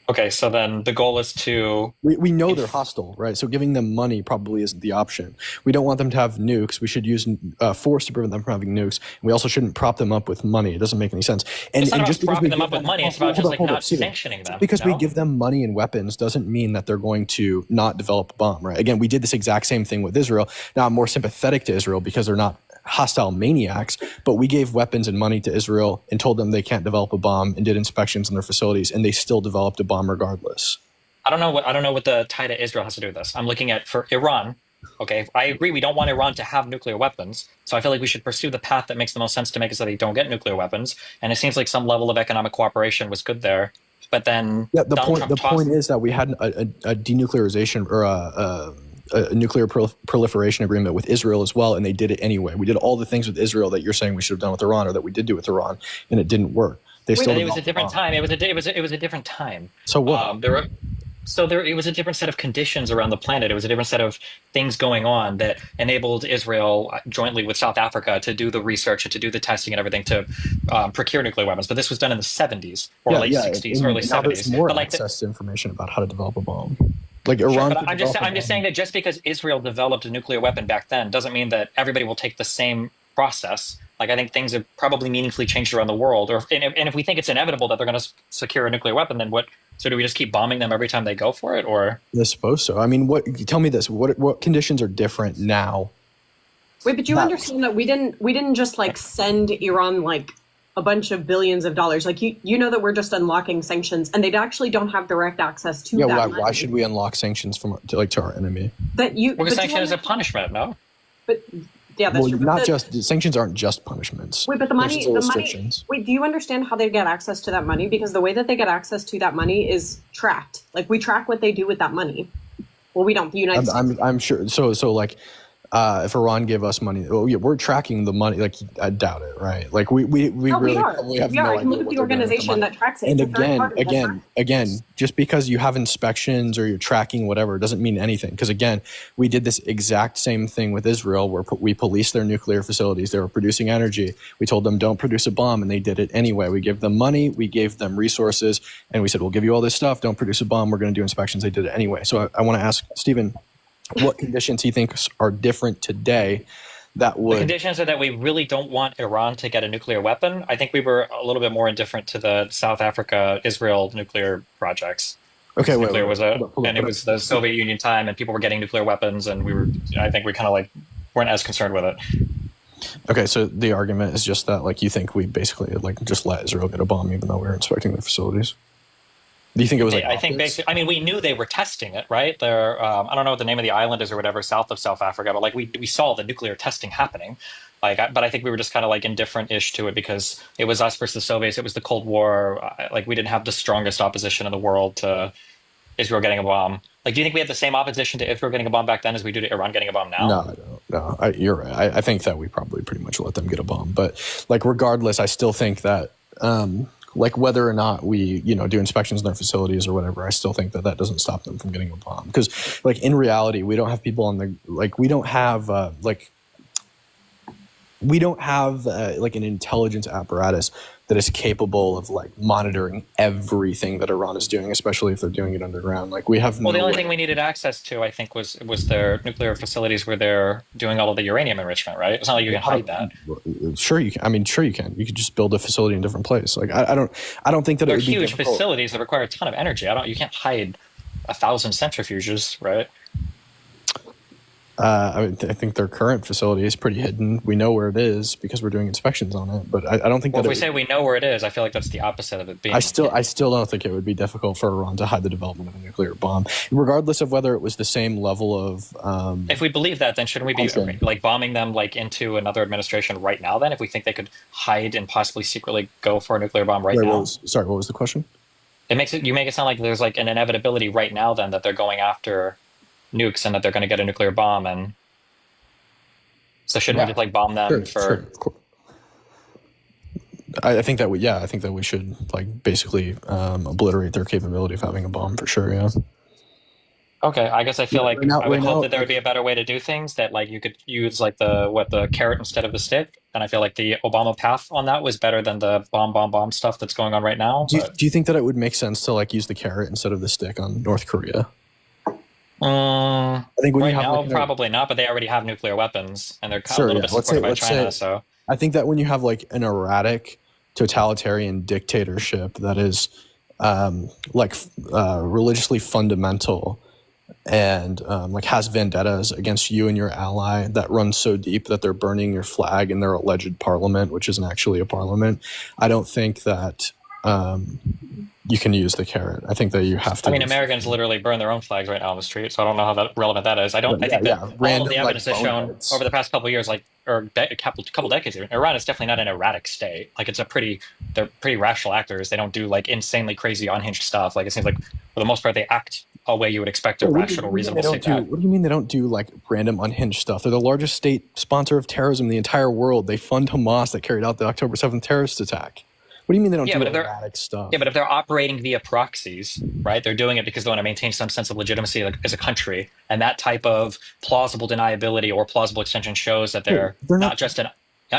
Okay, so then the goal is to... We know they're hostile, right? So giving them money probably isn't the option. We don't want them to have nukes. We should use force to prevent them from having nukes. And we also shouldn't prop them up with money. It doesn't make any sense. It's not about propping them up with money. It's about just like not sanctioning them. Because we give them money and weapons doesn't mean that they're going to not develop a bomb, right? Again, we did this exact same thing with Israel. Now I'm more sympathetic to Israel because they're not hostile maniacs, but we gave weapons and money to Israel and told them they can't develop a bomb and did inspections in their facilities, and they still developed a bomb regardless. I don't know what the tie to Israel has to do with this. I'm looking at for Iran. Okay, I agree we don't want Iran to have nuclear weapons, so I feel like we should pursue the path that makes the most sense to make it so they don't get nuclear weapons. And it seems like some level of economic cooperation was good there, but then the point is that we had a denuclearization or a nuclear proliferation agreement with Israel as well, and they did it anyway. We did all the things with Israel that you're saying we should have done with Iran, or that we did do with Iran, and it didn't work. It was a different time. It was a different time. So what? It was a different set of conditions around the planet. It was a different set of things going on that enabled Israel jointly with South Africa to do the research and to do the testing and everything to procure nuclear weapons. But this was done in the 70s or late 60s, early 70s. There's more access to information about how to develop a bomb. Like Sure, Iran. but I'm just saying that just because Israel developed a nuclear weapon back then doesn't mean that everybody will take the same process. Like I think things have probably meaningfully changed around the world. And if we think it's inevitable that they're going to secure a nuclear weapon, then what? So do we just keep bombing them every time they go for it, or? I suppose so. I mean, tell me this: what conditions are different now? Wait, but you understand that we didn't just like send Iran like a bunch of billions of dollars. Like you know that we're just unlocking sanctions, and they actually don't have direct access to that. Yeah, money. why should we unlock sanctions to our enemy? Because sanction is a punishment, no? But yeah, that's true. Sanctions aren't just punishments. Wait, but the money. Wait, do you understand how they get access to that money? Because the way that they get access to that money is tracked. Like we track what they do with that money. Well, we don't. The United States. I'm sure. So like. If Iran gave us money, we're tracking the money. Like I doubt it, right? Like we really probably have no idea. Look at the organization that tracks it. And again, just because you have inspections or you're tracking whatever doesn't mean anything. Because again, we did this exact same thing with Israel, where we policed their nuclear facilities. They were producing energy. We told them don't produce a bomb, and they did it anyway. We gave them money, we gave them resources, and we said we'll give you all this stuff. Don't produce a bomb. We're going to do inspections. They did it anyway. So I want to ask Stephen, what conditions he thinks are different today that would... The conditions are that we really don't want Iran to get a nuclear weapon. I think we were a little bit more indifferent to the South Africa-Israel nuclear projects. Okay, it was the Soviet Union time, and people were getting nuclear weapons, and I think we kind of like weren't as concerned with it. Okay, so the argument is just that like you think we basically like just let Israel get a bomb even though we were inspecting their facilities? Do you think it was like I think basically, I mean, we knew they were testing it, right? There, I don't know what the name of the island is or whatever, south of South Africa, but like we saw the nuclear testing happening. But I think we were just kind of like indifferent-ish to it because it was us versus the Soviets. It was the Cold War. Like we didn't have the strongest opposition in the world to Israel getting a bomb. Like, do you think we had the same opposition to Israel getting a bomb back then as we do to Iran getting a bomb now? No, I don't. No, you're right. I think that we probably pretty much let them get a bomb. But like, regardless, I still think that like whether or not we, do inspections in their facilities or whatever, I still think that doesn't stop them from getting a bomb. Because like in reality, we don't have people on the, like, we don't have like an intelligence apparatus that is capable of like monitoring everything that Iran is doing, especially if they're doing it underground. Like we have Well, the only thing we needed access to, I think, was their nuclear facilities where they're doing all of the uranium enrichment, right? It's not like you can hide that. Sure you can. I mean, sure you can. You could just build a facility in a different place. Like I don't think that They're it would be huge difficult. facilities that require a ton of energy. You can't hide 1,000 centrifuges, right? I think their current facility is pretty hidden. We know where it is because we're doing inspections on it. But I don't think Well, that if we say we know where it is, I feel like that's the opposite of it being. I still don't think it would be difficult for Iran to hide the development of a nuclear bomb, regardless of whether it was the same level of. If we believe that, then shouldn't we be like bombing them like into another administration right now? Then, if we think they could hide and possibly secretly go for a nuclear bomb right now. What was the question? You make it sound like there's like an inevitability right now then that they're going after nukes and that they're going to get a nuclear bomb, and so shouldn't we just like bomb them for? Sure. I think that we should like basically obliterate their capability of having a bomb for sure. Yeah. Okay, I guess I feel like right I would now, hope that there would be a better way to do things, that like you could use like the carrot instead of the stick, and I feel like the Obama path on that was better than the bomb stuff that's going on right now. Do you think that it would make sense to like use the carrot instead of the stick on North Korea? I think when right you have now like probably not, but they already have nuclear weapons and they're a little bit supported by China. So I think that when you have like an erratic totalitarian dictatorship that is religiously fundamental and like has vendettas against you and your ally that runs so deep that they're burning your flag in their alleged parliament, which isn't actually a parliament, I don't think that you can use the carrot. I think that you have to. I mean, Americans literally burn their own flags right now on the street, so I don't know how relevant that is. I think that all of the evidence has shown over the past couple of years, a couple decades, Iran is definitely not an erratic state. Like they're pretty rational actors. They don't do like insanely crazy unhinged stuff. Like it seems like for the most part they act a way you would expect a rational, reasonable state to act. What do you mean they don't do like random unhinged stuff? They're the largest state sponsor of terrorism in the entire world. They fund Hamas that carried out the October 7th terrorist attack. What do you mean they don't do erratic stuff? Yeah, but if they're operating via proxies, right, they're doing it because they want to maintain some sense of legitimacy as a country. And that type of plausible deniability or plausible extension shows that they're not just an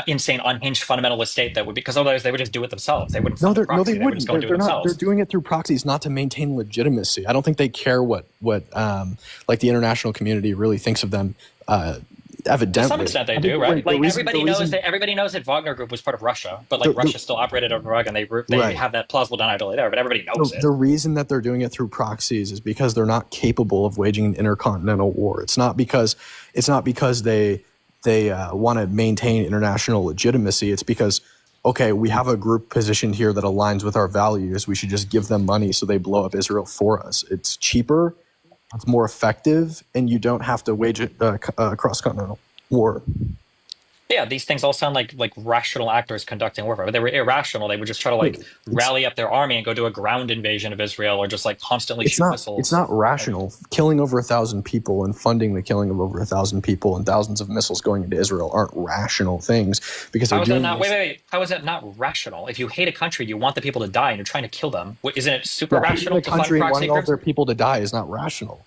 insane, unhinged fundamentalist state that would, because otherwise they would just do it themselves. They wouldn't. They wouldn't. They're doing it through proxies, not to maintain legitimacy. I don't think they care what like the international community really thinks of them. Evidently, to some extent they do, right? Like everybody knows that Wagner Group was part of Russia, but like Russia still operated over Iraq, and they have that plausible deniability there. But everybody knows it. The reason that they're doing it through proxies is because they're not capable of waging an intercontinental war. It's not because they want to maintain international legitimacy. It's because, okay, we have a group positioned here that aligns with our values. We should just give them money so they blow up Israel for us. It's cheaper, it's more effective, and you don't have to wage a cross-continental war. Yeah, these things all sound like rational actors conducting warfare. But they were irrational. They would just try to rally up their army and go do a ground invasion of Israel, or just like constantly shoot missiles. It's not rational. Killing over 1,000 people and funding the killing of over 1,000 people and thousands of missiles going into Israel aren't rational things because How is that not? Wait. How is that not rational? If you hate a country, you want the people to die, and you're trying to kill them. Isn't it super rational to fund proxy wanting all groups? their people to die is not rational.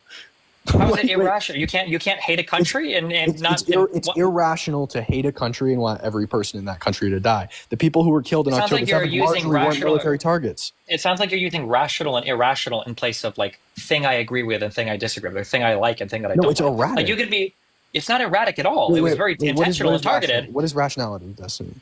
How is it irrational? You can't hate a country it's irrational to hate a country and want every person in that country to die. The people who were killed in October 7th largely weren't military targets. It sounds like you're using rational and irrational in place of like thing I agree with and thing I disagree with, or thing I like and thing that I don't. No, it's like. erratic. Like you could be. It's not erratic at all. It was very intentional and targeted. What is rationality, Destiny?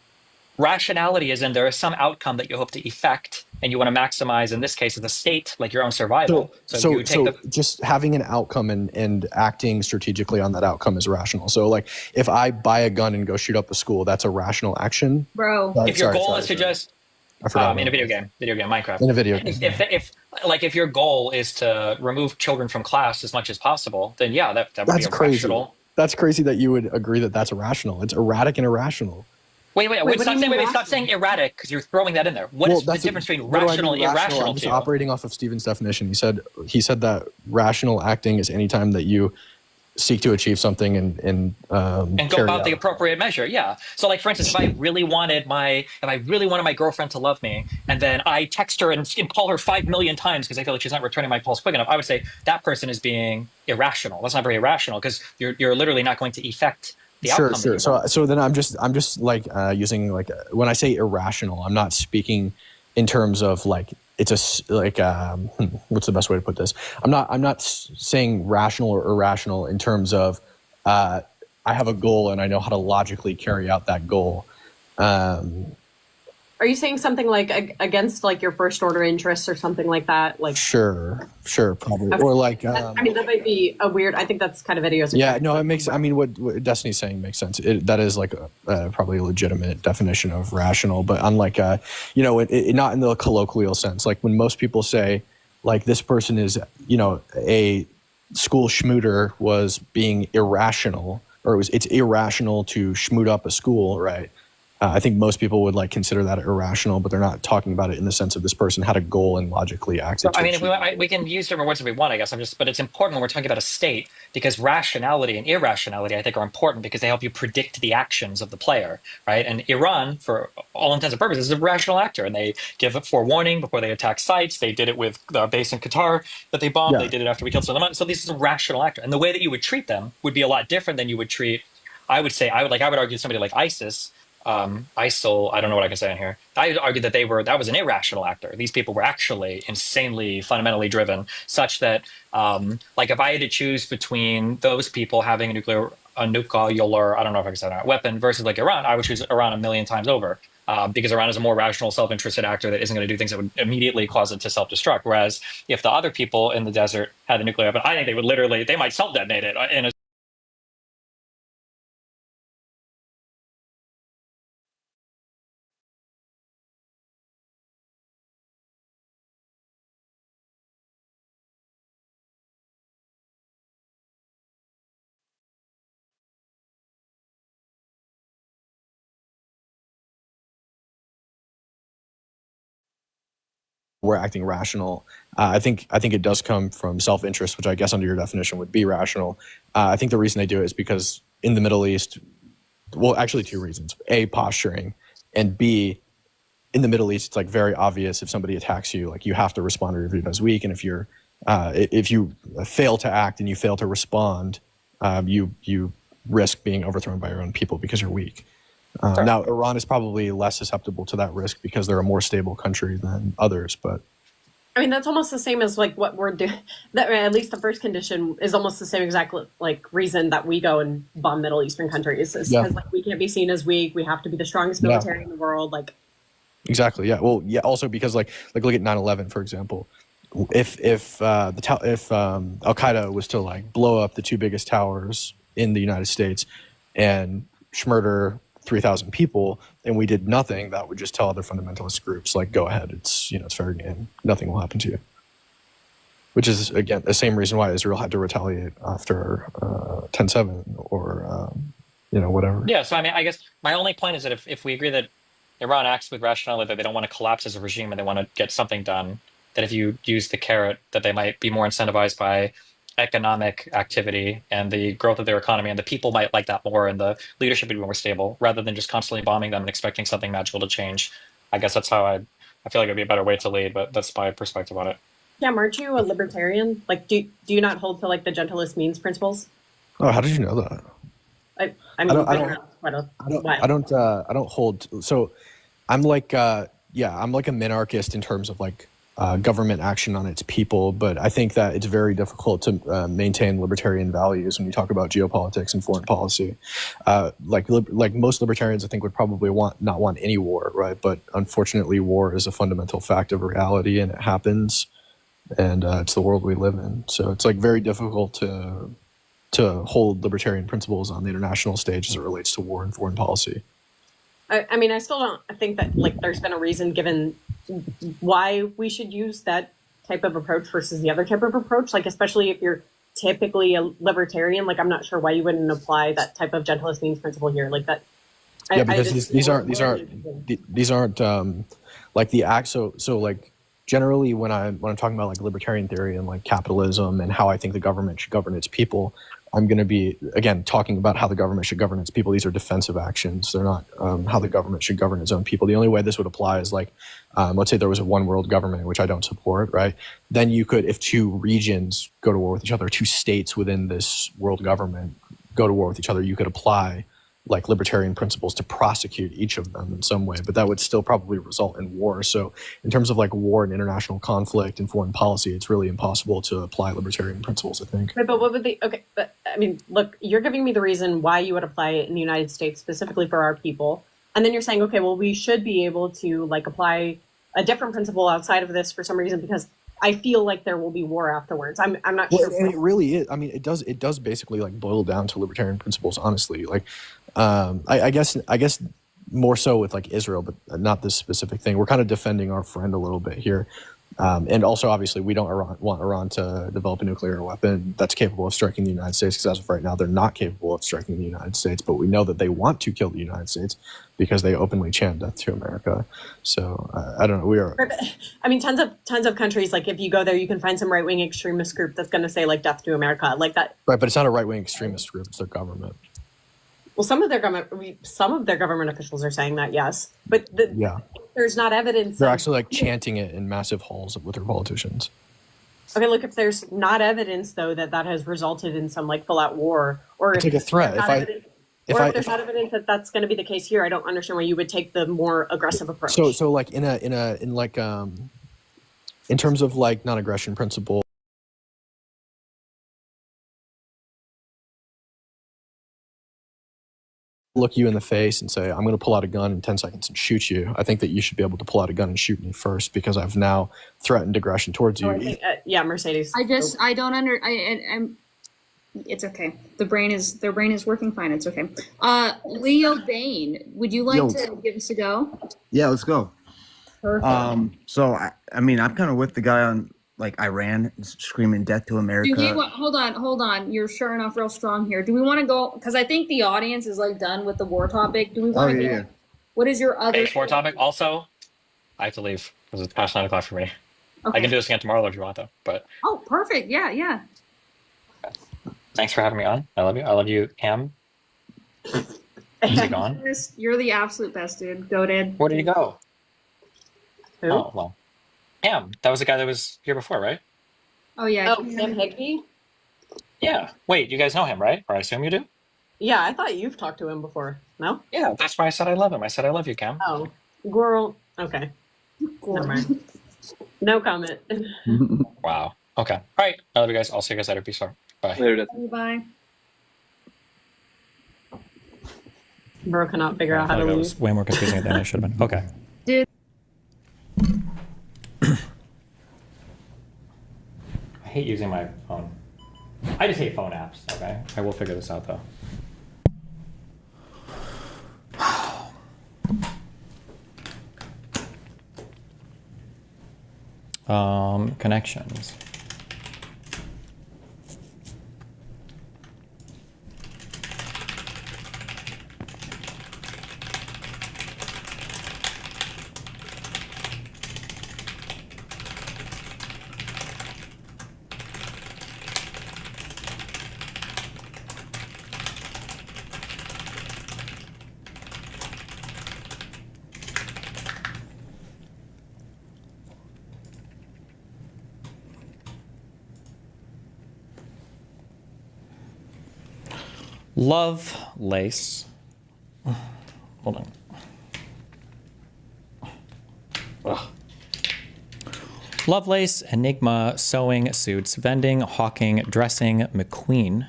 Rationality is in there is some outcome that you hope to effect, and you want to maximize. In this case, the state, like your own survival. So just having an outcome and acting strategically on that outcome is rational. So like if I buy a gun and go shoot up a school, that's a rational action. Bro, if your goal is to just in a video game, Minecraft. In a video game. If your goal is to remove children from class as much as possible, then yeah, that would be irrational. That's crazy that you would agree that that's irrational. It's erratic and irrational. Wait, stop saying erratic, because you're throwing that in there. What's the difference between rational and irrational? I'm just operating off of Stephen's definition. He said that rational acting is any time that you seek to achieve something and go carry about out. the appropriate measure. Yeah. So like, for instance, if I really wanted my girlfriend to love me, and then I text her and call her 5 million times because I feel like she's not returning my calls quick enough, I would say that person is being irrational. That's not very irrational, because you're literally not going to effect the outcome. Sure. So then I'm just like using like when I say irrational, I'm not speaking in terms of like it's what's the best way to put this? I'm not saying rational or irrational in terms of I have a goal and I know how to logically carry out that goal. Are you saying something like against like your first order interests or something like that? Like Sure, probably. Or like I mean, that might be a weird. I think that's kind of idiosyncratic. yeah, no, it makes. I mean, what Destiny's saying makes sense. That is like probably a legitimate definition of rational, but unlike not in the colloquial sense. Like when most people say, like this person is, a school schmooter was being irrational, or it's irrational to schmoot up a school, right? I think most people would like consider that irrational, but they're not talking about it in the sense of this person had a goal and logically acted. I mean, we can use different words if we want, I guess. But it's important when we're talking about a state, because rationality and irrationality, I think, are important because they help you predict the actions of the player, right? And Iran, for all intents and purposes, is a rational actor, and they give a forewarning before they attack sites. They did it with the base in Qatar that they bombed. Yeah. They did it after we killed Soleimani. So this is a rational actor, and the way that you would treat them would be a lot different than you would treat. I would argue somebody like ISIS. ISIL, I don't know what I can say on here. I would argue that that was an irrational actor. These people were actually insanely fundamentally driven, such that like if I had to choose between those people having a nuclear, I don't know if I can say that, weapon versus like Iran, I would choose Iran a million times over. Because Iran is a more rational, self-interested actor that isn't going to do things that would immediately cause it to self-destruct. Whereas if the other people in the desert had a nuclear weapon, I think they might self-detonate it in a we're acting rational. I think it does come from self-interest, which I guess under your definition would be rational. I think the reason they do it is because in the Middle East, well, actually two reasons. A, posturing, and B, in the Middle East, it's like very obvious if somebody attacks you, like you have to respond or you're viewed as weak. And if you fail to act and you fail to respond, you risk being overthrown by your own people because you're weak. Now, Iran is probably less susceptible to that risk because they're a more stable country than others. But I mean, that's almost the same as like what we're doing. That at least the first condition is almost the same exact like reason that we go and bomb Middle Eastern countries is because like we can't be seen as weak. We have to be the strongest military in the world. Like exactly, yeah. Well, yeah. Also because like look at 9/11 for example. If Al Qaeda was to like blow up the two biggest towers in the United States and murder 3,000 people and we did nothing, that would just tell other fundamentalist groups like go ahead, it's fair game, nothing will happen to you, which is again the same reason why Israel had to retaliate after 10/7 or whatever. Yeah, so I mean, I guess my only point is that if we agree that Iran acts with rationality, that they don't want to collapse as a regime and they want to get something done, that if you use the carrot, that they might be more incentivized by economic activity and the growth of their economy, and the people might like that more, and the leadership would be more stable, rather than just constantly bombing them and expecting something magical to change. I guess that's how I feel like it'd be a better way to lead, but that's my perspective on it. Yeah, aren't you a libertarian? Like, do you not hold to like the gentlest means principles? Oh, how did you know that? I don't hold. So I'm like I'm like a minarchist in terms of like government action on its people, but I think that it's very difficult to maintain libertarian values when you talk about geopolitics and foreign policy. Like most libertarians, I think would probably not want any war, right? But unfortunately, war is a fundamental fact of reality, and it happens, and it's the world we live in. So it's like very difficult to hold libertarian principles on the international stage as it relates to war and foreign policy. I mean, I still don't think that like there's been a reason given why we should use that type of approach versus the other type of approach. Like, especially if you're typically a libertarian, like I'm not sure why you wouldn't apply that type of gentlest means principle here. Like that. Yeah, because these aren't like the act. So like generally when I'm talking about like libertarian theory and like capitalism and how I think the government should govern its people, I'm going to be, again, talking about how the government should govern its people. These are defensive actions. They're not how the government should govern its own people. The only way this would apply is like, let's say there was a one world government, which I don't support, right? Then you could, if two regions go to war with each other, two states within this world government go to war with each other, you could apply like libertarian principles to prosecute each of them in some way, but that would still probably result in war. So in terms of like war and international conflict and foreign policy, it's really impossible to apply libertarian principles, I think. Right, but what would okay, but I mean, look, you're giving me the reason why you would apply it in the United States specifically for our people. And then you're saying, okay, well, we should be able to like apply a different principle outside of this for some reason, because I feel like there will be war afterwards. I'm not sure. And it really is. I mean, it does basically like boil down to libertarian principles, honestly. Like, I guess more so with like Israel, but not this specific thing. We're kind of defending our friend a little bit here. And also, obviously, we don't want Iran to develop a nuclear weapon that's capable of striking the United States, because as of right now, they're not capable of striking the United States. But we know that they want to kill the United States because they openly chant death to America. So I don't know. We are. I mean, tons of countries. Like if you go there, you can find some right wing extremist group that's going to say like death to America, like that. Right, but it's not a right wing extremist group. It's their government. Well, some of their government officials are saying that, yes, but yeah, there's not evidence. They're actually like chanting it in massive halls with their politicians. Okay, look, if there's not evidence though that has resulted in some like full out war, or it's like a threat. If there's not evidence that that's going to be the case here, I don't understand why you would take the more aggressive approach. So like in terms of like non-aggression principle. Look you in the face and say, I'm going to pull out a gun in 10 seconds and shoot you. I think that you should be able to pull out a gun and shoot me first, because I've now threatened aggression towards you. Yeah, Mercedes. I don't I'm it's okay. Their brain is working fine. It's okay. Leo Bain, would you like to give us a go? Yeah, let's go. Perfect. So I mean, I'm kind of with the guy on like Iran screaming death to America. Hold on. You're sure enough real strong here. Do we want to go? Because I think the audience is like done with the war topic. Do we want to get? What is your other war topic? Also, I have to leave because it's past 9 o'clock for me. Okay. I can do this again tomorrow if you want, though. But perfect. Yeah. Okay. Thanks for having me on. I love you. I love you, Cam. Is he gone? You're the absolute best, dude. Go, Dad. Where did he go? Who? Oh well. Cam, that was the guy that was here before, right? Oh yeah. Oh, Cam Higby? Yeah. Wait, you guys know him, right? Or I assume you do? Yeah, I thought you've talked to him before. No? Yeah, that's why I said I love him. I said I love you, Cam. Oh, girl. Okay. Never mind. No comment. Wow. Okay. All right. I love you guys. I'll see you guys later. Peace out. Bye. Later. Bye. Bro cannot figure out how to That leave. was way more confusing than it should have been. Okay. Dude. I hate using my phone. I just hate phone apps, okay? I will figure this out, though. Connections. Love lace. Hold on. Ugh. Lovelace, Enigma, Sewing, Suits, Vending, Hawking, Dressing, McQueen,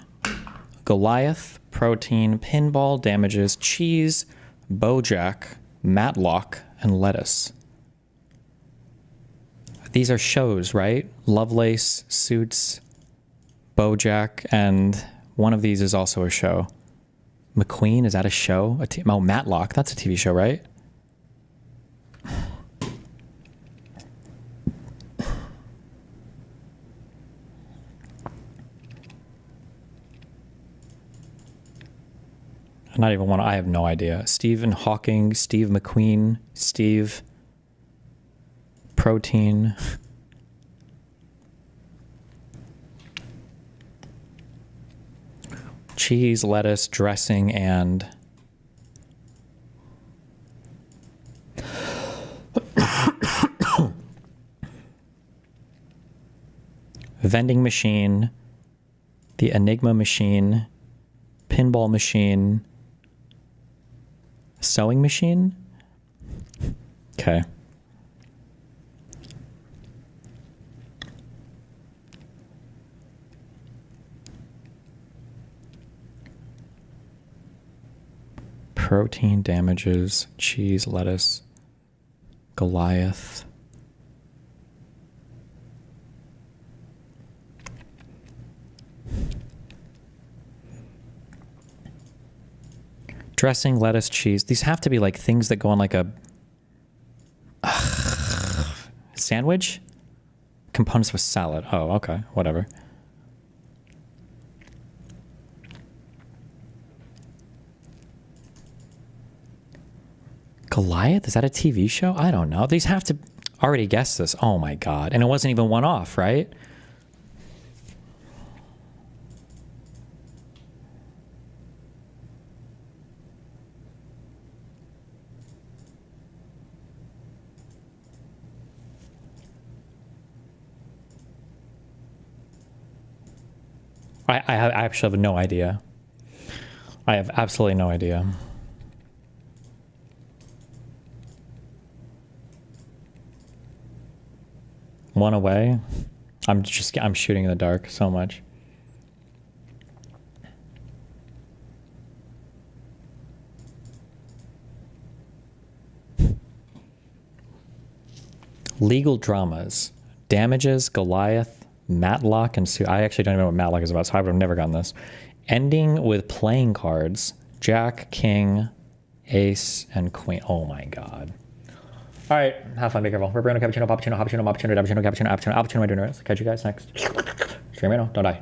Goliath, Protein, Pinball, Damages, Cheese, Bojack, Matlock, and Lettuce. These are shows, right? Lovelace, Suits, Bojack, and one of these is also a show. McQueen, is that a show? Oh, Matlock, that's a TV show, right? Not even one. I have no idea. Stephen Hawking, Steve McQueen, Steve Protein. cheese, lettuce, dressing, and vending machine, the Enigma machine, pinball machine, sewing machine. Okay. Protein damages, cheese, lettuce, Goliath. Dressing, lettuce, cheese. These have to be like things that go on like a sandwich? Components of a salad. Oh, okay. Whatever. Goliath? Is that a TV show? I don't know. These have to already guess this. Oh my God. And it wasn't even one off, right? I actually have no idea. I have absolutely no idea. One away. I'm shooting in the dark so much. Legal dramas. Damages, Goliath, Matlock, and Sue. I actually don't even know what Matlock is about, so I would have never gotten this. Ending with playing cards. Jack, King, Ace, and Queen. Oh my God. All right, have fun, be careful. We're cappuccino, cappuccino, cappuccino, cappuccino, cappuccino, cappuccino, cappuccino, cappuccino, cappuccino, cappuccino. Catch you guys next. Stream right now, don't die.